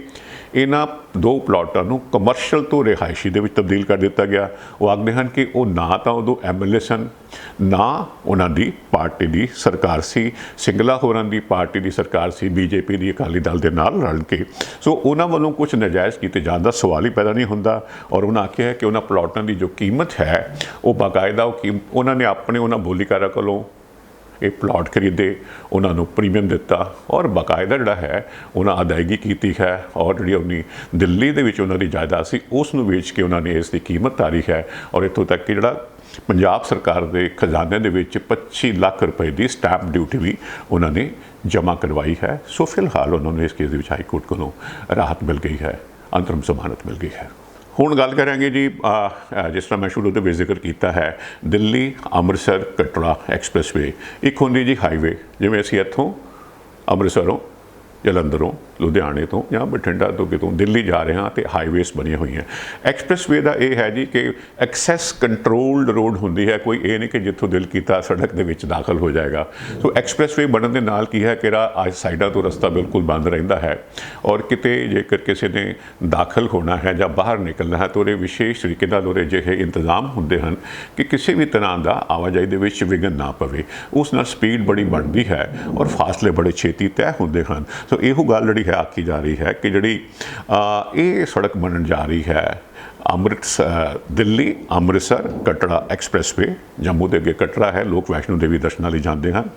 ਇਹਨਾਂ 2 ਪਲਾਟਾਂ ਨੂੰ ਕਮਰਸ਼ੀਅਲ ਤੋਂ ਰਿਹਾਇਸ਼ੀ ਦੇ ਵਿੱਚ ਤਬਦੀਲ ਕਰ ਦਿੱਤਾ ਗਿਆ। ਉਹ ਆਖਦੇ ਹਨ ਕਿ ਉਹ ਨਾ ਤਾਂ ਉਦੋਂ MLA ਸਨ, ਨਾ ਉਹਨਾਂ ਦੀ ਪਾਰਟੀ ਦੀ ਸਰਕਾਰ ਸੀ, ਸਿੰਗਲਾ ਹੋਰਾਂ ਦੀ ਪਾਰਟੀ ਦੀ ਸਰਕਾਰ ਸੀ, BJP ਦੀ ਅਕਾਲੀ ਦਲ ਦੇ ਨਾਲ ਰਲ ਕੇ। ਸੋ ਉਹਨਾਂ ਵੱਲੋਂ ਕੁਝ ਨਾਜਾਇਜ਼ ਕੀਤੇ ਜਾਣ ਦਾ ਸਵਾਲ ਹੀ ਪੈਦਾ ਨਹੀਂ ਹੁੰਦਾ। ਔਰ ਉਹਨਾਂ ਆਖਿਆ ਹੈ ਕਿ ਉਹਨਾਂ ਪਲਾਟਾਂ ਦੀ ਜੋ ਕੀਮਤ ਹੈ ਉਹ ਬਾਕਾਇਦਾ ਉਹਨਾਂ ਨੇ ਆਪਣੇ ਉਹਨਾਂ ਬੋਲੀਕਾਰਾਂ ਕੋਲੋਂ ਇਹ ਪਲਾਟ ਖਰੀਦੇ, ਉਹਨਾਂ ਨੂੰ ਪ੍ਰੀਮੀਅਮ ਦਿੱਤਾ ਔਰ ਬਾਕਾਇਦਾ ਜਿਹੜਾ ਹੈ ਉਹਨਾਂ ਅਦਾਇਗੀ ਕੀਤੀ ਹੈ। ਔਰ ਜਿਹੜੀ ਆਪਣੀ ਦਿੱਲੀ ਦੇ ਵਿੱਚ ਉਹਨਾਂ ਦੀ ਜਾਇਦਾਦ ਸੀ ਉਸ ਨੂੰ ਵੇਚ ਕੇ ਉਹਨਾਂ ਨੇ ਇਸ ਦੀ ਕੀਮਤ ਤਾਰੀ ਹੈ। ਔਰ ਇੱਥੋਂ ਤੱਕ ਕਿ ਜਿਹੜਾ ਪੰਜਾਬ ਸਰਕਾਰ ਦੇ ਖਜ਼ਾਨੇ ਦੇ ਵਿੱਚ 25 ਲੱਖ ਰੁਪਏ ਦੀ ਸਟੈਂਪ ਡਿਊਟੀ ਵੀ ਉਹਨਾਂ ਨੇ ਜਮ੍ਹਾਂ ਕਰਵਾਈ ਹੈ। ਸੋ ਫਿਲਹਾਲ ਉਹਨਾਂ ਨੂੰ ਇਸ ਕੇਸ ਦੇ ਵਿੱਚ ਹਾਈ ਕੋਰਟ ਕੋਲੋਂ ਰਾਹਤ ਮਿਲ ਗਈ ਹੈ, ਅੰਤਰਿਮ ਜ਼ਮਾਨਤ ਮਿਲ ਗਈ ਹੈ। ਹੁਣ ਗੱਲ ਕਰਾਂਗੇ ਜੀ, ਜਿਸ ਤਰ੍ਹਾਂ ਮੈਂ ਸ਼ੁਰੂ ਤੋਂ ਵੀ ਜ਼ਿਕਰ ਕੀਤਾ ਹੈ, ਦਿੱਲੀ ਅੰਮ੍ਰਿਤਸਰ ਕਟੜਾ ਐਕਸਪ੍ਰੈਸਵੇ ਇੱਕ ਹੁੰਦੀ ਜੀ ਹਾਈਵੇ। ਜਿਵੇਂ ਅਸੀਂ ਇੱਥੋਂ ਅੰਮ੍ਰਿਤਸਰੋਂ, ਜਲੰਧਰੋਂ, ਲੁਧਿਆਣੇ ਤੋਂ ਜਾਂ ਬਠਿੰਡਾ ਤੋਂ ਕਿਤੋਂ ਦਿੱਲੀ ਜਾ ਰਹੇ ਹਾਂ ਤੇ ਹਾਈਵੇਜ਼ ਬਣੀਆਂ ਹੋਈਆਂ। ਐਕਸਪ੍ਰੈਸਵੇ ਦਾ ਇਹ ਹੈ ਜੀ ਕਿ ਐਕਸੈਸ ਕੰਟਰੋਲਡ ਰੋਡ ਹੁੰਦੀ ਹੈ, ਕੋਈ ਇਹ ਨਹੀਂ ਕਿ ਜਿੱਥੋਂ ਦਿਲ ਕੀਤਾ ਸੜਕ ਦੇ ਵਿੱਚ ਦਾਖਲ ਹੋ ਜਾਏਗਾ। ਸੋ ਐਕਸਪ੍ਰੈਸਵੇ ਬਣਨ ਦੇ ਨਾਲ ਕੀ ਹੈ ਕਿ ਸਾਈਡਾਂ ਤੋਂ ਰਸਤਾ ਬਿਲਕੁਲ ਬੰਦ ਰਹਿੰਦਾ ਹੈ ਔਰ ਕਿਤੇ ਜੇਕਰ ਕਿਸੇ ਨੇ ਦਾਖਲ ਹੋਣਾ ਹੈ ਜਾਂ ਬਾਹਰ ਨਿਕਲਣਾ ਹੈ ਤਾਂ ਉਹਦੇ ਵਿਸ਼ੇਸ਼ ਤਰੀਕੇ ਨਾਲ ਉਹਦੇ ਜਿਹੇ ਇੰਤਜ਼ਾਮ ਹੁੰਦੇ ਹਨ ਕਿ ਕਿਸੇ ਵੀ ਤਰ੍ਹਾਂ ਦਾ ਆਵਾਜਾਈ ਦੇ ਵਿੱਚ ਵਿਘਨ ਨਾ ਪਵੇ। ਉਸ ਨਾਲ ਸਪੀਡ ਬੜੀ ਬਣਦੀ ਹੈ ਔਰ ਫਾਸਲੇ ਬੜੇ ਛੇਤੀ ਤੈਅ ਹੁੰਦੇ ਹਨ। ਸੋ ਇਹੋ ਗੱਲ ਜਿਹੜੀ ਹੈ ਆਖੀ ਜਾ ਰਹੀ ਹੈ ਕਿ ਜਿਹੜੀ ਇਹ ਸੜਕ ਬਣਨ ਜਾ ਰਹੀ ਹੈ ਦਿੱਲੀ ਅੰਮ੍ਰਿਤਸਰ ਕਟੜਾ ਐਕਸਪ੍ਰੈਸਵੇ। ਜੰਮੂ ਦੇ ਅੱਗੇ ਕਟੜਾ ਹੈ, ਲੋਕ ਵੈਸ਼ਨੋ ਦੇਵੀ ਦਰਸ਼ਨਾਂ ਲਈ ਜਾਂਦੇ ਹਨ,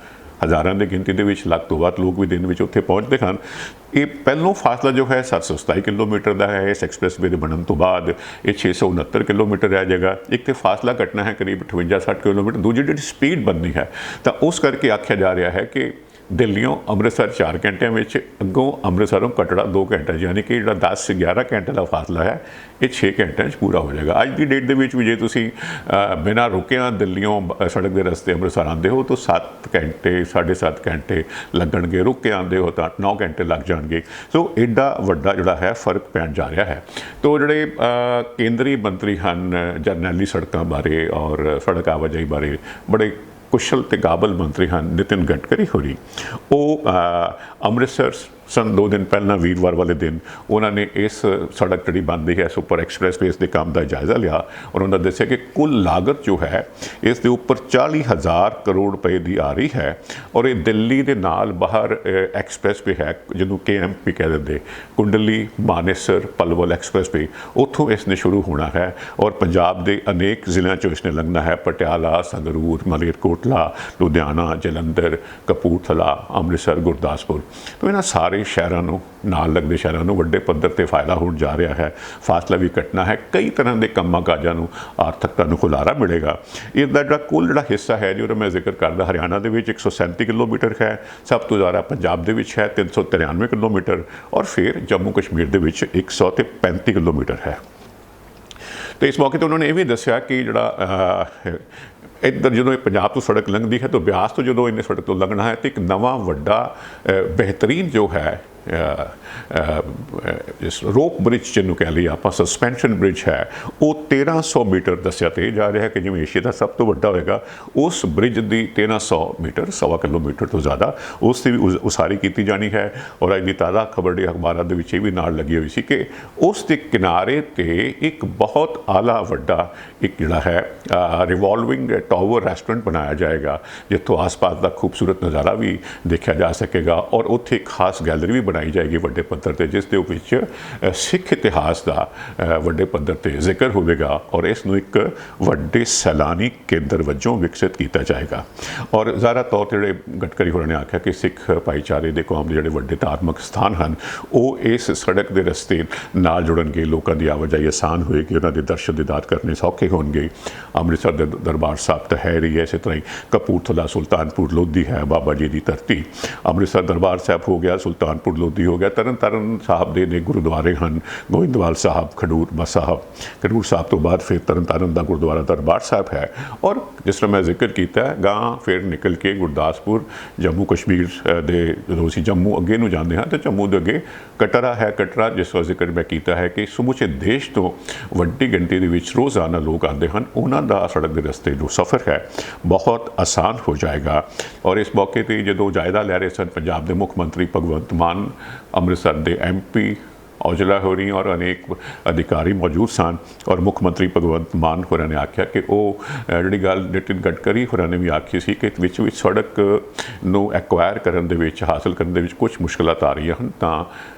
ਹਜ਼ਾਰਾਂ ਦੀ ਗਿਣਤੀ ਦੇ ਵਿੱਚ, ਲੱਖ ਤੋਂ ਵੱਧ ਲੋਕ ਵੀ ਦਿਨ ਵਿੱਚ ਉੱਥੇ ਪਹੁੰਚਦੇ ਹਨ। ਇਹ ਪਹਿਲੋਂ ਫਾਸਲਾ ਜੋ ਹੈ 727 ਕਿਲੋਮੀਟਰ ਦਾ ਹੈ। ਇਸ ਐਕਸਪ੍ਰੈਸਵੇ ਦੇ ਬਣਨ ਤੋਂ ਬਾਅਦ ਇਹ 669 ਕਿਲੋਮੀਟਰ ਰਹਿ ਜਾਏਗਾ। ਇੱਕ ਤੇ ਫਾਸਲਾ ਘਟਣਾ ਹੈ ਕਰੀਬ 58-60 ਕਿਲੋਮੀਟਰ, ਦੂਜੀ ਜਿਹੜੀ ਸਪੀਡ ਬਣਨੀ ਹੈ ਤਾਂ ਉਸ ਕਰਕੇ ਆਖਿਆ ਜਾ ਰਿਹਾ ਹੈ ਕਿ ਦਿੱਲੀੋਂ ਅੰਮ੍ਰਿਤਸਰ 4 ਘੰਟਿਆਂ ਵਿੱਚ, ਅੱਗੋਂ ਅੰਮ੍ਰਿਤਸਰੋਂ ਕਟੜਾ 2 ਘੰਟੇ, ਯਾਨੀ ਕਿ ਜਿਹੜਾ 10-11 ਘੰਟੇ ਦਾ ਫਾਸਲਾ ਹੈ ਇਹ 6 ਘੰਟਿਆਂ 'ਚ ਪੂਰਾ ਹੋ ਜਾਏਗਾ। ਅੱਜ ਦੀ ਡੇਟ ਦੇ ਵਿੱਚ ਵੀ ਜੇ ਤੁਸੀਂ ਬਿਨਾਂ ਰੁਕਿਆਂ ਦਿੱਲੀੋਂ ਸੜਕ ਦੇ ਰਸਤੇ ਅੰਮ੍ਰਿਤਸਰ ਆਉਂਦੇ ਹੋ ਤਾਂ 7 ਘੰਟੇ 7.5 ਘੰਟੇ ਲੱਗਣਗੇ, ਰੁਕ ਕੇ ਆਉਂਦੇ ਹੋ ਤਾਂ 9 ਘੰਟੇ ਲੱਗ ਜਾਣਗੇ। ਸੋ ਐਡਾ ਵੱਡਾ ਜਿਹੜਾ ਹੈ ਫਰਕ ਪੈਣ ਜਾ ਰਿਹਾ ਹੈ। ਤੋ ਜਿਹੜੇ ਕੇਂਦਰੀ ਮੰਤਰੀ ਹਨ ਜਰਨੈਲੀ ਸੜਕਾਂ ਬਾਰੇ ਔਰ ਸੜਕ ਆਵਾਜਾਈ ਬਾਰੇ ਬੜੇ ਕੁਸ਼ਲ ਤੇ ਕਾਬਲ ਮੰਤਰੀ ਹਨ, ਨਿਤਿਨ ਗਡਕਰੀ ਹੋਰੀ, ਉਹ ਅੰਮ੍ਰਿਤਸਰ ਸਨ 2 ਦਿਨ ਪਹਿਲਾਂ ਵੀਰਵਾਰ ਵਾਲੇ ਦਿਨ ਉਹਨਾਂ ਨੇ ਇਸ ਸੜਕ ਜਿਹੜੀ ਬਣਦੀ ਹੈ ਸੁਪਰ ਐਕਸਪ੍ਰੈਸਵੇਜ਼ ਦੇ ਕੰਮ ਦਾ ਜਾਇਜ਼ਾ ਲਿਆ ਔਰ ਉਹਨਾਂ ਦੱਸਿਆ ਕਿ ਕੁੱਲ ਲਾਗਤ ਜੋ ਹੈ ਇਸ ਦੇ ਉੱਪਰ 40,000 ਕਰੋੜ ਰੁਪਏ ਦੀ ਆ ਰਹੀ ਹੈ ਔਰ ਇਹ ਦਿੱਲੀ ਦੇ ਨਾਲ ਬਾਹਰ ਐਕਸਪ੍ਰੈਸਵੇ ਹੈ ਜਿਹਨੂੰ KMP ਕਹਿ ਦਿੰਦੇ, ਕੁੰਡਲੀ ਮਾਨੇਸਰ ਪਲਵਲ ਐਕਸਪ੍ਰੈਸਵੇ, ਉੱਥੋਂ ਇਸ ਨੇ ਸ਼ੁਰੂ ਹੋਣਾ ਹੈ ਔਰ ਪੰਜਾਬ ਦੇ ਅਨੇਕ ਜ਼ਿਲ੍ਹਿਆਂ 'ਚੋਂ ਇਸ ਨੇ ਲੰਘਣਾ ਹੈ। ਪਟਿਆਲਾ, ਸੰਗਰੂਰ, ਮਲੇਰਕੋਟਲਾ, ਲੁਧਿਆਣਾ, ਜਲੰਧਰ, ਕਪੂਰਥਲਾ, ਅੰਮ੍ਰਿਤਸਰ, ਗੁਰਦਾਸਪੁਰ, ਤਾਂ ਇਹਨਾਂ ਸਾਰੇ ਸ਼ਹਿਰਾਂ ਨੂੰ, ਨਾਲ ਲੱਗਦੇ ਸ਼ਹਿਰਾਂ ਨੂੰ ਵੱਡੇ ਪੱਧਰ ਤੇ ਫਾਇਦਾ ਹੋਣ ਜਾ ਰਿਹਾ ਹੈ। ਫਾਸਲਾ ਵੀ ਕੱਟਣਾ ਹੈ, ਕਈ ਤਰ੍ਹਾਂ ਦੇ ਕੰਮਾਂ ਕਾਜਾਂ ਨੂੰ, ਆਰਥਿਕਤਾ ਨੂੰ ਖੁਲਾਰਾ ਮਿਲੇਗਾ। ਇਸ ਦਾ ਜਿਹੜਾ ਕੁੱਲ ਜਿਹੜਾ ਹਿੱਸਾ ਹੈ ਜਿਹਦਾ ਮੈਂ ਜ਼ਿਕਰ ਕਰਦਾ, ਹਰਿਆਣਾ ਦੇ ਵਿੱਚ 137 ਕਿਲੋਮੀਟਰ ਹੈ, ਸਭ ਤੋਂ ਜ਼ਿਆਦਾ ਪੰਜਾਬ ਦੇ ਵਿੱਚ ਹੈ 393 ਕਿਲੋਮੀਟਰ ਔਰ ਫਿਰ ਜੰਮੂ ਕਸ਼ਮੀਰ ਦੇ ਵਿੱਚ 135 ਕਿਲੋਮੀਟਰ ਹੈ। ਤੇ ਇਸ ਮੌਕੇ ਤੇ ਉਹਨਾਂ ਨੇ ਇਹ ਵੀ ਦੱਸਿਆ ਕਿ ਜਿਹੜਾ ਇੱਧਰ ਜਦੋਂ ਇਹ ਪੰਜਾਬ ਤੋਂ ਸੜਕ ਲੰਘਦੀ ਹੈ ਤਾਂ ਬਿਆਸ ਤੋਂ ਜਦੋਂ ਇਹਨੇ ਸੜਕ ਤੋਂ ਲੰਘਣਾ ਹੈ ਤਾਂ ਇੱਕ ਨਵਾਂ ਵੱਡਾ ਬਿਹਤਰੀਨ ਜੋ ਹੈ ਇਸ ਰੋਪ ਬ੍ਰਿਜ ਜਿਹਨੂੰ ਕਹਿ ਲਈਏ ਆਪਾਂ, ਸਸਪੈਂਸ਼ਨ ਬ੍ਰਿਜ ਹੈ, ਉਹ 1300 ਮੀਟਰ ਦੱਸਿਆ ਤੇ ਜਾ ਰਿਹਾ ਕਿ ਜਿਵੇਂ ਏਸ਼ੀਆ ਦਾ ਸਭ ਤੋਂ ਵੱਡਾ ਹੋਏਗਾ। ਉਸ ਬ੍ਰਿਜ ਦੀ 1300 ਮੀਟਰ, 1.25 ਕਿਲੋਮੀਟਰ ਤੋਂ ਜ਼ਿਆਦਾ, ਉਸ ਦੀ ਵੀ ਉਸਾਰੀ ਕੀਤੀ ਜਾਣੀ ਹੈ। ਔਰ ਅੱਜ ਦੀ ਤਾਜ਼ਾ ਖਬਰ ਦੀ ਅਖਬਾਰਾਂ ਦੇ ਵਿੱਚ ਇਹ ਵੀ ਨਾਲ ਲੱਗੀ ਹੋਈ ਸੀ ਕਿ ਉਸ ਦੇ ਕਿਨਾਰੇ 'ਤੇ ਇੱਕ ਬਹੁਤ ਆਲਾ ਵੱਡਾ ਇੱਕ ਜਿਹੜਾ ਹੈ ਰਿਵੋਲਵਿੰਗ ਟਾਵਰ ਰੈਸਟੋਰੈਂਟ ਬਣਾਇਆ ਜਾਏਗਾ ਜਿੱਥੋਂ ਆਸ-ਪਾਸ ਦਾ ਖੂਬਸੂਰਤ ਨਜ਼ਾਰਾ ਵੀ ਦੇਖਿਆ ਜਾ ਸਕੇਗਾ ਔਰ ਉੱਥੇ ਇੱਕ ਖਾਸ ਗੈਲਰੀ ਵੀ बनाई जाएगी ਵੱਡੇ ਪੱਧਰ ਤੇ, ਜਿਸ ਦੇ ਵਿੱਚ ਸਿੱਖ ਇਤਿਹਾਸ ਦਾ ਵੱਡੇ ਪੱਧਰ ਤੇ ਜ਼ਿਕਰ ਹੋਵੇਗਾ ਔਰ ਇਸ ਨੂੰ ਇੱਕ ਵੱਡੇ ਸੈਲਾਨੀ ਕੇਂਦਰ ਵਜੋਂ ਵਿਕਸਿਤ ਕੀਤਾ ਜਾਏਗਾ। ਔਰ ਜ਼ਾਹਰਾ ਤੌਰ ਤੇ ਜਿਹੜੇ ਗਡਕਰੀ ਹੋਰਾਂ ਨੇ ਆਖਿਆ ਕਿ ਸਿੱਖ ਭਾਈਚਾਰੇ ਦੇ ਕੌਮ ਦੇ ਜਿਹੜੇ ਵੱਡੇ ਧਾਰਮਿਕ ਸਥਾਨ ਹਨ ਉਹ ਇਸ ਸੜਕ ਦੇ ਰਸਤੇ ਨਾਲ ਜੁੜਨਗੇ, ਲੋਕਾਂ ਦੀ ਆਵਾਜਾਈ ਆਸਾਨ ਹੋਏਗੀ, ਉਹਨਾਂ ਦੇ ਦਰਸ਼ਨ ਦੀਦਾਰ ਕਰਨੇ ਸੌਖੇ ਹੋਣਗੇ। ਅੰਮ੍ਰਿਤਸਰ ਦੇ ਦਰਬਾਰ ਸਾਹਿਬ ਤਾਂ ਹੈ ਹੀ, ਇਸੇ ਤਰ੍ਹਾਂ ਹੀ ਕਪੂਰਥਲਾ ਸੁਲਤਾਨਪੁਰ ਲੋਧੀ ਹੈ ਬਾਬਾ ਜੀ ਦੀ ਧਰਤੀ। ਅੰਮ੍ਰਿਤਸਰ ਦਰਬਾਰ ਸਾਹਿਬ ਹੋ ਗਿਆ, ਸੁਲਤਾਨਪੁਰ ਲੋਧੀ ਹੋ ਗਿਆ, ਤਰਨ ਤਾਰਨ ਸਾਹਿਬ ਦੇ ਨੇ ਗੁਰਦੁਆਰੇ ਹਨ, ਗੋਇੰਦਵਾਲ ਸਾਹਿਬ, ਖਡੂਰ ਸਾਹਿਬ ਤੋਂ ਬਾਅਦ ਫਿਰ ਤਰਨ ਤਾਰਨ ਦਾ ਗੁਰਦੁਆਰਾ ਦਰਬਾਰ ਸਾਹਿਬ ਹੈ। ਔਰ ਜਿਸ ਤਰ੍ਹਾਂ ਮੈਂ ਜ਼ਿਕਰ ਕੀਤਾ ਗਾਂ ਫਿਰ ਨਿਕਲ ਕੇ ਗੁਰਦਾਸਪੁਰ, ਜੰਮੂ ਕਸ਼ਮੀਰ ਦੇ ਜਦੋਂ ਅਸੀਂ ਜੰਮੂ ਅੱਗੇ ਨੂੰ ਜਾਂਦੇ ਹਾਂ ਤਾਂ ਜੰਮੂ ਦੇ ਅੱਗੇ ਕਟਰਾ ਹੈ। ਕਟਰਾ ਜਿਸ ਦਾ ਜ਼ਿਕਰ ਮੈਂ ਕੀਤਾ ਹੈ ਕਿ ਸਮੁੱਚੇ ਦੇਸ਼ ਤੋਂ ਵੱਡੀ ਗਿਣਤੀ ਦੇ ਵਿੱਚ ਰੋਜ਼ਾਨਾ ਲੋਕ ਆਉਂਦੇ ਹਨ, ਉਹਨਾਂ ਦਾ ਸੜਕ ਦੇ ਰਸਤੇ ਜੋ ਸਫ਼ਰ ਹੈ ਬਹੁਤ ਆਸਾਨ ਹੋ ਜਾਏਗਾ। ਔਰ ਇਸ ਮੌਕੇ 'ਤੇ ਜਦੋਂ ਜਾਇਜ਼ਾ ਲੈ ਰਹੇ ਸਨ ਪੰਜਾਬ ਦੇ ਮੁੱਖ ਮੰਤਰੀ ਭਗਵੰਤ ਮਾਨ, ਅੰਮ੍ਰਿਤਸਰ ਦੇ MP ਔਜਲਾ ਹੋਰੀ ਔਰ ਅਨੇਕ ਅਧਿਕਾਰੀ ਮੌਜੂਦ ਸਨ ਔਰ ਮੁੱਖ ਮੰਤਰੀ ਭਗਵੰਤ ਮਾਨ ਹੋਰਾਂ ਨੇ ਆਖਿਆ ਕਿ ਉਹ ਜਿਹੜੀ ਗੱਲ ਨਿਤਿਨ ਗਡਕਰੀ ਹੋਰਾਂ ਨੇ ਵੀ ਆਖੀ ਸੀ ਕਿ ਵਿੱਚ ਸੜਕ ਨੂੰ ਐਕਵਾਇਰ ਕਰਨ ਦੇ ਵਿੱਚ, ਹਾਸਲ ਕਰਨ ਦੇ ਵਿੱਚ ਕੁਝ ਮੁਸ਼ਕਲਾਂ ਆ ਰਹੀਆਂ ਹਨ, ਤਾਂ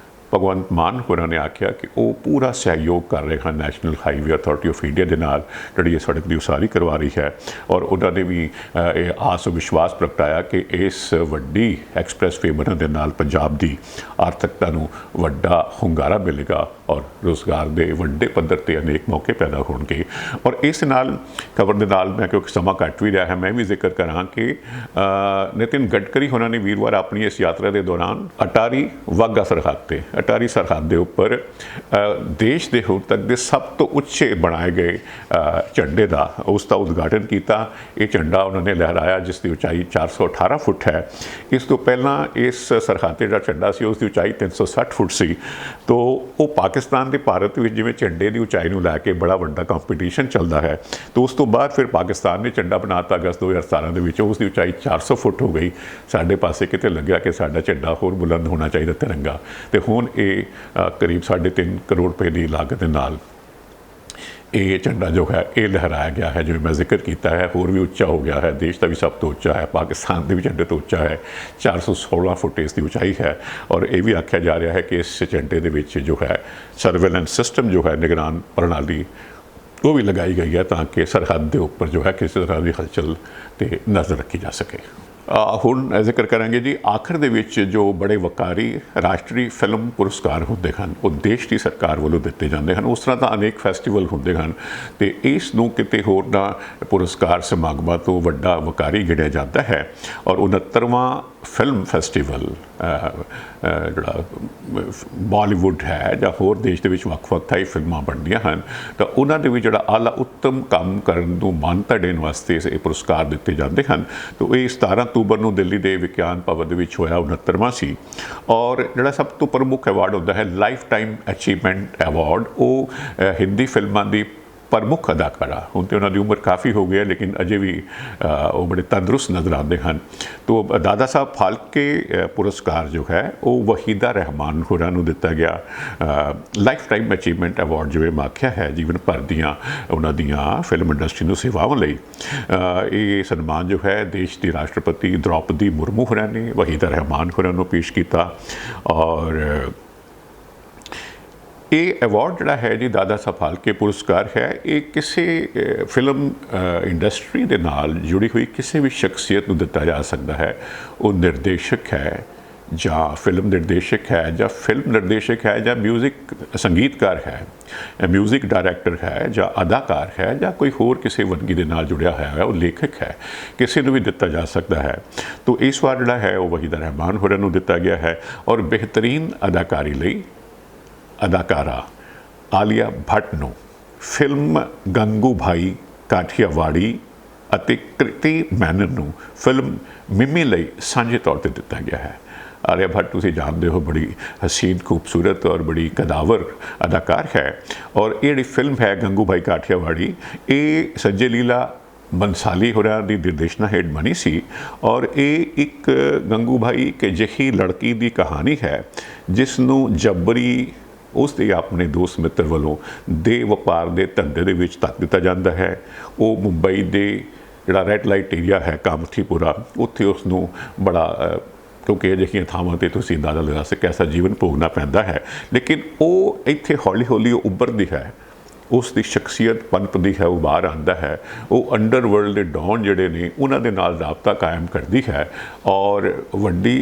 ਭਗਵੰਤ ਮਾਨ ਹੋਰਾਂ ਨੇ ਆਖਿਆ ਕਿ ਉਹ ਪੂਰਾ ਸਹਿਯੋਗ ਕਰ ਰਹੇ ਹਨ national highway authority of India ਦੇ ਨਾਲ ਜਿਹੜੀ ਇਹ ਸੜਕ ਦੀ ਉਸਾਰੀ ਕਰਵਾ ਰਹੀ ਹੈ। ਔਰ ਉਹਨਾਂ ਨੇ ਵੀ ਇਹ ਆਸ ਵਿਸ਼ਵਾਸ ਪ੍ਰਗਟਾਇਆ ਕਿ ਇਸ ਵੱਡੀ ਐਕਸਪ੍ਰੈਸ ਵੇ ਬਣਨ ਦੇ ਨਾਲ ਪੰਜਾਬ ਦੀ ਆਰਥਿਕਤਾ ਨੂੰ ਵੱਡਾ ਹੁੰਗਾਰਾ ਮਿਲੇਗਾ ਔਰ ਰੁਜ਼ਗਾਰ ਦੇ ਵੱਡੇ ਪੱਧਰ 'ਤੇ ਅਨੇਕ ਮੌਕੇ ਪੈਦਾ ਹੋਣਗੇ। ਔਰ ਇਸ ਨਾਲ ਖਬਰ ਦੇ ਨਾਲ ਮੈਂ ਕਿਉਂਕਿ ਸਮਾਂ ਘੱਟ ਵੀ ਰਿਹਾ ਹੈ, ਮੈਂ ਵੀ ਜ਼ਿਕਰ ਕਰਾਂ ਕਿ ਨਿਤਿਨ ਗਡਕਰੀ ਹੋਰਾਂ ਨੇ ਵੀਰਵਾਰ ਆਪਣੀ ਇਸ ਯਾਤਰਾ ਦੇ ਦੌਰਾਨ ਅਟਾਰੀ ਵਾਹਗਾ ਸਰਹੱਦ 'ਤੇ, ਅਟਾਰੀ ਸਰਹੱਦ ਦੇ ਉੱਪਰ ਦੇਸ਼ ਦੇ ਹੁਣ ਤੱਕ ਦੇ ਸਭ ਤੋਂ ਉੱਚੇ ਬਣਾਏ ਗਏ ਝੰਡੇ ਦਾ ਉਸ ਦਾ ਉਦਘਾਟਨ ਕੀਤਾ। ਇਹ ਝੰਡਾ ਉਹਨਾਂ ਨੇ ਲਹਿਰਾਇਆ ਜਿਸ ਦੀ ਉਚਾਈ 418 ਫੁੱਟ ਹੈ। ਇਸ ਤੋਂ ਪਹਿਲਾਂ ਇਸ ਸਰਹੱਦ 'ਤੇ ਜਿਹੜਾ ਝੰਡਾ ਸੀ ਉਸ ਦੀ ਉਚਾਈ 360 ਫੁੱਟ ਸੀ। ਤੋ ਉਹ ਪਾਕਿਸਤਾਨ ਤੇ ਭਾਰਤ ਵਿੱਚ ਜਿਵੇਂ ਝੰਡੇ ਦੀ ਉਚਾਈ ਨੂੰ ਲੈ ਕੇ ਬੜਾ ਵੱਡਾ ਕੰਪੀਟੀਸ਼ਨ ਚੱਲਦਾ ਹੈ, ਤੋ ਉਸ ਤੋਂ ਬਾਅਦ ਫਿਰ ਪਾਕਿਸਤਾਨ ਨੇ ਝੰਡਾ ਬਣਾਤਾ ਅਗਸਤ 2017 ਦੇ ਵਿੱਚ, ਉਸ ਦੀ ਉਚਾਈ 400 ਫੁੱਟ ਹੋ ਗਈ। ਸਾਡੇ ਪਾਸੇ ਕਿਤੇ ਲੱਗਿਆ ਕਿ ਸਾਡਾ ਝੰਡਾ ਹੋਰ ਬੁਲੰਦ ਹੋਣਾ ਚਾਹੀਦਾ ਤਿਰੰਗਾ, ਤੇ ਹੁਣ ਇਹ ਕਰੀਬ 3.5 ਕਰੋੜ ਰੁਪਏ ਦੀ ਲਾਗਤ ਦੇ ਨਾਲ ਇਹ ਝੰਡਾ ਜੋ ਹੈ ਇਹ ਲਹਿਰਾਇਆ ਗਿਆ ਹੈ। ਜਿਵੇਂ ਮੈਂ ਜ਼ਿਕਰ ਕੀਤਾ ਹੈ ਹੋਰ ਵੀ ਉੱਚਾ ਹੋ ਗਿਆ ਹੈ, ਦੇਸ਼ ਦਾ ਵੀ ਸਭ ਤੋਂ ਉੱਚਾ ਹੈ, ਪਾਕਿਸਤਾਨ ਦੇ ਵੀ ਝੰਡੇ ਤੋਂ ਉੱਚਾ ਹੈ, 416 ਫੁੱਟ ਇਸ ਦੀ ਉਚਾਈ ਹੈ। ਔਰ ਇਹ ਵੀ ਆਖਿਆ ਜਾ ਰਿਹਾ ਹੈ ਕਿ ਇਸ ਝੰਡੇ ਦੇ ਵਿੱਚ ਜੋ ਹੈ ਸਰਵੇਲੈਂਸ ਸਿਸਟਮ ਜੋ ਹੈ, ਨਿਗਰਾਨ ਪ੍ਰਣਾਲੀ ਉਹ ਵੀ ਲਗਾਈ ਗਈ ਹੈ ਤਾਂ ਕਿ ਸਰਹੱਦ ਦੇ ਉੱਪਰ ਜੋ ਹੈ ਕਿਸੇ ਤਰ੍ਹਾਂ ਦੀ ਹਲਚਲ 'ਤੇ ਨਜ਼ਰ ਰੱਖੀ ਜਾ ਸਕੇ। ਹੁਣ ਜ਼ਿਕਰ ਕਰਾਂਗੇ ਜੀ ਆਖਰ ਦੇ ਵਿੱਚ ਜੋ ਬੜੇ ਵਕਾਰੀ ਰਾਸ਼ਟਰੀ ਫਿਲਮ ਪੁਰਸਕਾਰ ਹੁੰਦੇ ਹਨ ਉਹ ਦੇਸ਼ ਦੀ ਸਰਕਾਰ ਵੱਲੋਂ ਦਿੱਤੇ ਜਾਂਦੇ ਹਨ। ਉਸ ਤਰ੍ਹਾਂ ਤਾਂ ਅਨੇਕ ਫੈਸਟੀਵਲ ਹੁੰਦੇ ਹਨ ਅਤੇ ਇਸ ਨੂੰ ਕਿਤੇ ਹੋਰ ਨਾ ਪੁਰਸਕਾਰ ਸਮਾਗਮਾਂ ਤੋਂ ਵੱਡਾ ਵਕਾਰੀ ਗਿਣਿਆ ਜਾਂਦਾ ਹੈ। ਔਰ 69ਵਾਂ ਫਿਲਮ ਫੈਸਟੀਵਲ ਜਿਹੜਾ ਬਾਲੀਵੁੱਡ ਹੈ ਜਾਂ ਹੋਰ ਦੇਸ਼ ਦੇ ਵਿੱਚ ਵੱਖ-ਵੱਖ ਥਾਈ ਫਿਲਮਾਂ ਬਣਦੀਆਂ ਹਨ ਤਾਂ ਉਹਨਾਂ ਦੇ ਵਿੱਚ ਜਿਹੜਾ ਆਲਾ ਉੱਤਮ ਕੰਮ ਕਰਨ ਨੂੰ ਮਾਨਤਾ ਦੇਣ ਵਾਸਤੇ ਇਹ ਪੁਰਸਕਾਰ ਦਿੱਤੇ ਜਾਂਦੇ ਹਨ। ਤਾਂ ਇਹ 17 ਅਕਤੂਬਰ ਨੂੰ ਦਿੱਲੀ ਦੇ ਵਿਗਿਆਨ ਭਵਨ ਦੇ ਵਿੱਚ ਹੋਇਆ 69ਵਾਂ ਸੀ। ਔਰ ਜਿਹੜਾ ਸਭ ਤੋਂ ਪ੍ਰਮੁੱਖ ਅਵਾਰਡ ਹੁੰਦਾ ਹੈ ਲਾਈਫ ਟਾਈਮ ਅਚੀਵਮੈਂਟ ਅਵਾਰਡ, ਉਹ ਹਿੰਦੀ ਫਿਲਮਾਂ ਦੀ ਪ੍ਰਮੁੱਖ ਅਦਾਕਾਰਾ, ਹੁਣ ਤਾਂ ਉਹਨਾਂ ਦੀ ਉਮਰ ਕਾਫੀ ਹੋ ਗਈ ਹੈ ਲੇਕਿਨ ਅਜੇ ਵੀ ਉਹ ਬੜੇ ਤੰਦਰੁਸਤ ਨਜ਼ਰ ਆਉਂਦੇ ਹਨ। ਤੋ ਦਾਦਾ ਸਾਹਿਬ ਫਾਲਕੇ ਪੁਰਸਕਾਰ ਜੋ ਹੈ ਉਹ ਵਹੀਦਾ ਰਹਿਮਾਨ ਹੋਰਾਂ ਨੂੰ ਦਿੱਤਾ ਗਿਆ। ਲਾਈਫ ਟਾਈਮ ਅਚੀਵਮੈਂਟ ਅਵਾਰਡ ਜਿਵੇਂ ਮੈਂ ਆਖਿਆ ਹੈ ਜੀਵਨ ਭਰ ਦੀਆਂ ਉਹਨਾਂ ਦੀਆਂ ਫਿਲਮ ਇੰਡਸਟਰੀ ਨੂੰ ਸੇਵਾਵਾਂ ਲਈ ਇਹ ਸਨਮਾਨ ਜੋ ਹੈ ਦੇਸ਼ ਦੀ ਰਾਸ਼ਟਰਪਤੀ ਦ੍ਰੌਪਦੀ ਮੁਰਮੂ ਹੋਰਾਂ ਨੇ ਵਹੀਦਾ ਰਹਿਮਾਨ ਹੋਰਾਂ ਨੂੰ ਪੇਸ਼ ਕੀਤਾ। ਔਰ ਇਹ ਅਵਾਰਡ ਜਿਹੜਾ ਹੈ ਜੀ ਦਾਦਾ ਸਾਹਿਬ ਫਾਲਕੇ ਪੁਰਸਕਾਰ ਹੈ, ਇਹ ਕਿਸੇ ਫਿਲਮ ਇੰਡਸਟਰੀ ਦੇ ਨਾਲ ਜੁੜੀ ਹੋਈ ਕਿਸੇ ਵੀ ਸ਼ਖਸੀਅਤ ਨੂੰ ਦਿੱਤਾ ਜਾ ਸਕਦਾ ਹੈ। ਉਹ ਨਿਰਦੇਸ਼ਕ ਹੈ ਜਾਂ ਫਿਲਮ ਨਿਰਦੇਸ਼ਕ ਹੈ ਜਾਂ ਫਿਲਮ ਨਿਰਦੇਸ਼ਕ ਹੈ ਜਾਂ ਮਿਊਜ਼ਿਕ ਸੰਗੀਤਕਾਰ ਹੈ, ਮਿਊਜ਼ਿਕ ਡਾਇਰੈਕਟਰ ਹੈ ਜਾਂ ਅਦਾਕਾਰ ਹੈ ਜਾਂ ਕੋਈ ਹੋਰ ਕਿਸੇ ਵੰਨਗੀ ਦੇ ਨਾਲ ਜੁੜਿਆ ਹੋਇਆ ਹੈ, ਉਹ ਲੇਖਕ ਹੈ, ਕਿਸੇ ਨੂੰ ਵੀ ਦਿੱਤਾ ਜਾ ਸਕਦਾ ਹੈ। ਤੋ ਇਸ ਵਾਰ ਜਿਹੜਾ ਹੈ ਉਹ ਵਹੀਦਾ ਰਹਿਮਾਨ ਹੋਰਾਂ ਨੂੰ ਦਿੱਤਾ ਗਿਆ ਹੈ। ਔਰ ਬਿਹਤਰੀਨ ਅਦਾਕਾਰੀ ਲਈ ਅਦਾਕਾਰਾ ਆਲੀਆ ਭੱਟ ਨੂੰ ਫਿਲਮ ਗੰਗੂ ਭਾਈ ਕਾਠੀਆਵਾੜੀ ਅਤੇ ਕ੍ਰਿਤੀ ਮੈਨਨ ਨੂੰ ਫਿਲਮ ਮਿਮੀ ਲਈ ਸਾਂਝੇ ਤੌਰ 'ਤੇ ਦਿੱਤਾ ਗਿਆ ਹੈ। ਆਲੀਆ ਭੱਟ ਤੁਸੀਂ ਜਾਣਦੇ ਹੋ ਬੜੀ ਹਸੀਨ ਖੂਬਸੂਰਤ ਔਰ ਬੜੀ ਕਦਾਵਰ ਅਦਾਕਾਰ ਹੈ। ਔਰ ਇਹ ਜਿਹੜੀ ਫਿਲਮ ਹੈ ਗੰਗੂ ਭਾਈ ਕਾਠੀਆਵਾੜੀ ਇਹ ਸੰਜੇ ਲੀਲਾ ਬੰਸਾਲੀ ਹੋਰਾਂ ਦੀ ਨਿਰਦੇਸ਼ਨਾ ਹੇਠ ਬਣੀ ਸੀ। ਔਰ ਇਹ ਇੱਕ ਗੰਗੂ ਭਾਈ ਇੱਕ ਅਜਿਹੀ ਲੜਕੀ ਦੀ ਕਹਾਣੀ ਹੈ ਜਿਸ ਨੂੰ ਜਬਰੀ ਉਸ ਦੇ ਆਪਣੇ ਦੋਸਤ ਮਿੱਤਰ ਵੱਲੋਂ ਦੇ ਵਪਾਰ ਦੇ ਧੰਦੇ ਦੇ ਵਿੱਚ ਧੱਕ ਦਿੱਤਾ ਜਾਂਦਾ ਹੈ। ਉਹ ਮੁੰਬਈ ਦੇ ਜਿਹੜਾ ਰੈੱਡ ਲਾਈਟ ਏਰੀਆ ਹੈ ਕਾਮਥੀਪੁਰਾ, ਉੱਥੇ ਉਸ ਨੂੰ ਬੜਾ क्योंकि अजिहियां थावां ते तुसीं अंदाज़ा लगा सकते कैसा जीवन भोगना पैंदा है। लेकिन वो इत्थे हौली हौली उभरदी है, उसकी शख्सियत पनपदी है, वो बाहर आता है, वो अंडरवर्ल्ड के डॉन जिहड़े ने उन्होंने नाल राबता कायम करती है और वड्डी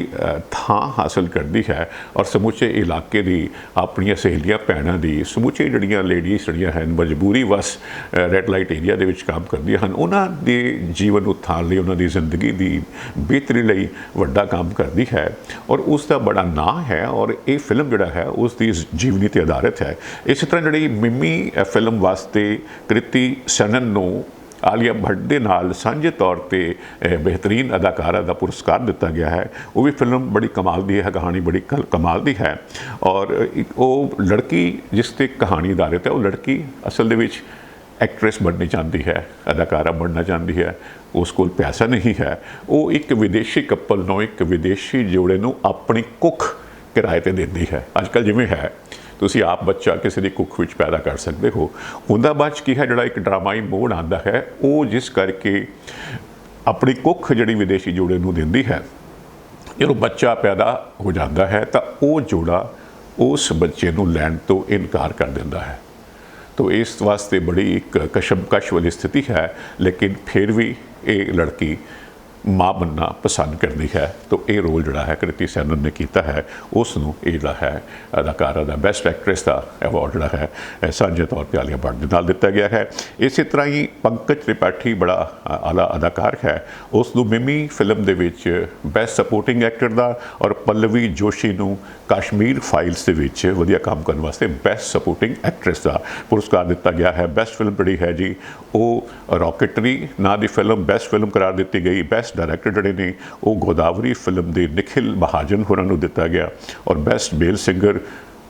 थां हासिल करती है और समूचे इलाके की अपन सहेलियां भैनों की समूचे जड़ियाँ लेडीज़ जड़ियाँ हैं मजबूरी वस रैड लाइट एरिया के काम करदियां हैं, उन्होंने जीवन उत्थान लिए उन्होंने जिंदगी की बेहतरी लिए वड्डा काम करती है और उसका बड़ा नाम है। और ये फिल्म जिहड़ा है उसकी जीवनी पर आधारित है। इस तरह जी मिमी फिल्म वास्ते कृति सैनन नूं आलिया भट्ट दे नाल सांझे तौर पर बेहतरीन अदाकारा का पुरस्कार दिता गया है। वो भी फिल्म बड़ी कमाल की है, कहानी बड़ी कमाल की है और वो लड़की जिस ते कहानी आधारित है वो लड़की असल दे विच एक्ट्रेस बननी चाहती है, अदाकारा बनना चाहती है, उस कोल पैसा नहीं है, वो एक विदेशी कपल नूं एक विदेशी जोड़े नूं अपनी कुख किराए पर देती है। अजकल जिवें है तुसी आप बच्चा किसी की कुख विच पैदा कर सकते हो, उनका बाद की है जिहड़ा एक ड्रामाई मोड़ आता है वो जिस करके अपनी कुख जिहड़ी विदेशी जोड़े नूं दिंदी है, जो बच्चा पैदा हो जाता है तो वो जोड़ा उस बच्चे नूं लैण तो इनकार कर दिंदा है। तो इस वास्ते बड़ी एक कशमकश वाली स्थिति है, लेकिन फिर भी ये लड़की माँ बनना पसंद करती है। तो ये रोल जोड़ा है कृति सैनन ने किया है, उसनों ये जोड़ा है अदाकारा का बेस्ट एक्ट्रेस का अवार्ड जोड़ा है सांझे तौर पर आलिया भट्ट के नाल दिता गया है। इस तरह ही पंकज त्रिपाठी बड़ा आला अदाकार है, उसनों मिमी फिल्म दे विच बेस्ट सपोर्टिंग एक्टर का और पल्लवी जोशी नूं कश्मीर फाइल्स दे विच वधिया काम करने वास्ते बेस्ट सपोर्टिंग एक्ट्रेस का पुरस्कार दिता गया है। बेस्ट फिल्म बड़ी है जी वो रॉकेटरी ना दी फिल्म बेस्ट फिल्म करार दी गई। बेस्ट डायरैक्टर जोड़े ने वो गोदावरी फिल्म के निखिल महाजन होरां दिता गया और बेस्ट मेल सिंगर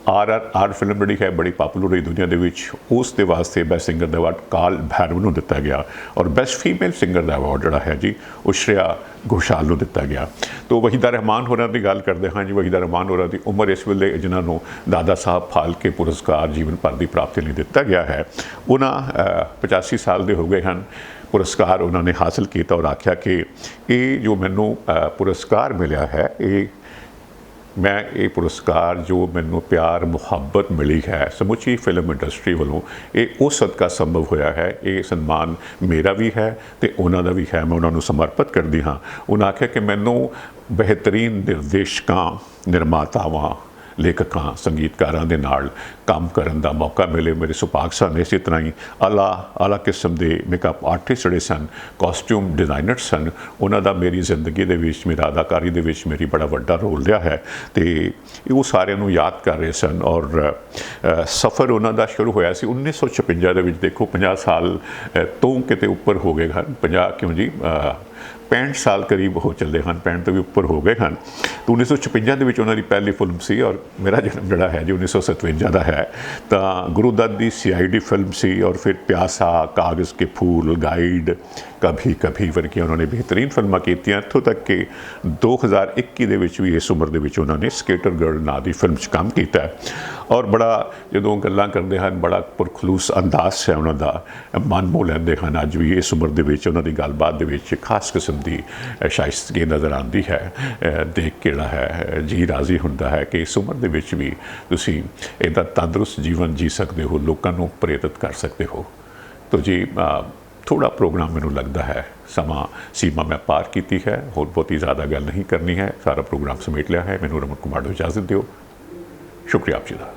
आर फिल्म बड़ी है बड़ी पॉपुलर हुई दुनिया के उसके वास्ते बेस्ट सिंगर का अवार्ड काल भैरव को दिता गया और बेस्ट फीमेल सिंगर का अवार्ड जोड़ा है जी वो श्रेया घोषाल को दिता गया। तो वहीदा रहमान होरां की गल करते हाँ जी, वहीदा रहमान होरां की उम्र इस वेले जिन्होंने दादा साहब फाल्के पुरस्कार जीवन भर की प्राप्ति लिए दिता गया है, उन्होंने 85 साल के हो गए हैं। पुरस्कार उन्होंने हासिल किया और आख्या कि ये जो मैनू पुरस्कार मिला है मैं ये पुरस्कार जो मैनू प्यार मुहब्बत मिली है समुची फिल्म इंडस्ट्री वालों ये उस सदका संभव होया है। ये सन्मान मेरा भी है तो उन्होंने भी है, मैं उन्होंने समर्पित करती हाँ। उन्हें आख्या कि मैनू बेहतरीन निर्देशकों निर्मातावां लेखकों संगीतकारों के नाल काम करने का मौका मिले, मेरे सुभाग सन। इस तरह ही आला किस्म के मेकअप आर्टिस्ट जोड़े सन, कॉस्ट्यूम डिजाइनर सन, उन्होंने मेरी जिंदगी के विच मेरा अदाकारी के विच मेरी बड़ा वड्डा रोल रहा है। तो वो सारे याद कर रहे सन और सफ़र उन्होंने शुरू होया सी 1956 के। देखो 50 साल तो किते उपर हो गए हैं, 50 क्यों जी 65 साल करीब हो चले हैं, 65 तो भी उपर हो गए हैं। तो 1956 के उन्होंने पहली फिल्म सी और मेरा जन्म जोड़ा है जी 1957 का है। तो गुरु दत्त की CID फिल्म सी और फिर प्यासा, कागज़ के फूल, गाइड, कभी कभी वर्गियां उन्होंने बेहतरीन फिल्मां कीतियां। इत्थों तक कि 2021 भी इस उम्र के उन्होंने स्केटर गर्ल ना दी फिल्म काम किया और बड़ा जो गल्लां करते हैं बड़ा पुरखलूस अंदाज है उन्होंने, मन मोह लेंदे हैं। अज भी इस उम्र के उन्होंने गलबात के खास किस्म की शाइस्तगी नज़र आती है, देख के है जी राजी होंदा है कि इस उम्र के भी तुसी इदा तंदुरुस्त जीवन जी सकते हो, लोगों को प्रेरित कर सकते हो। तो जी थोड़ा प्रोग्राम मैनू लगता है समा सीमा मैं पार की है, होर बहुत ही ज़्यादा गल नहीं करनी है, सारा प्रोग्राम समेट लिया है। मैनू रमन कुमार को इजाज़त दिओ, शुक्रिया आप जी का।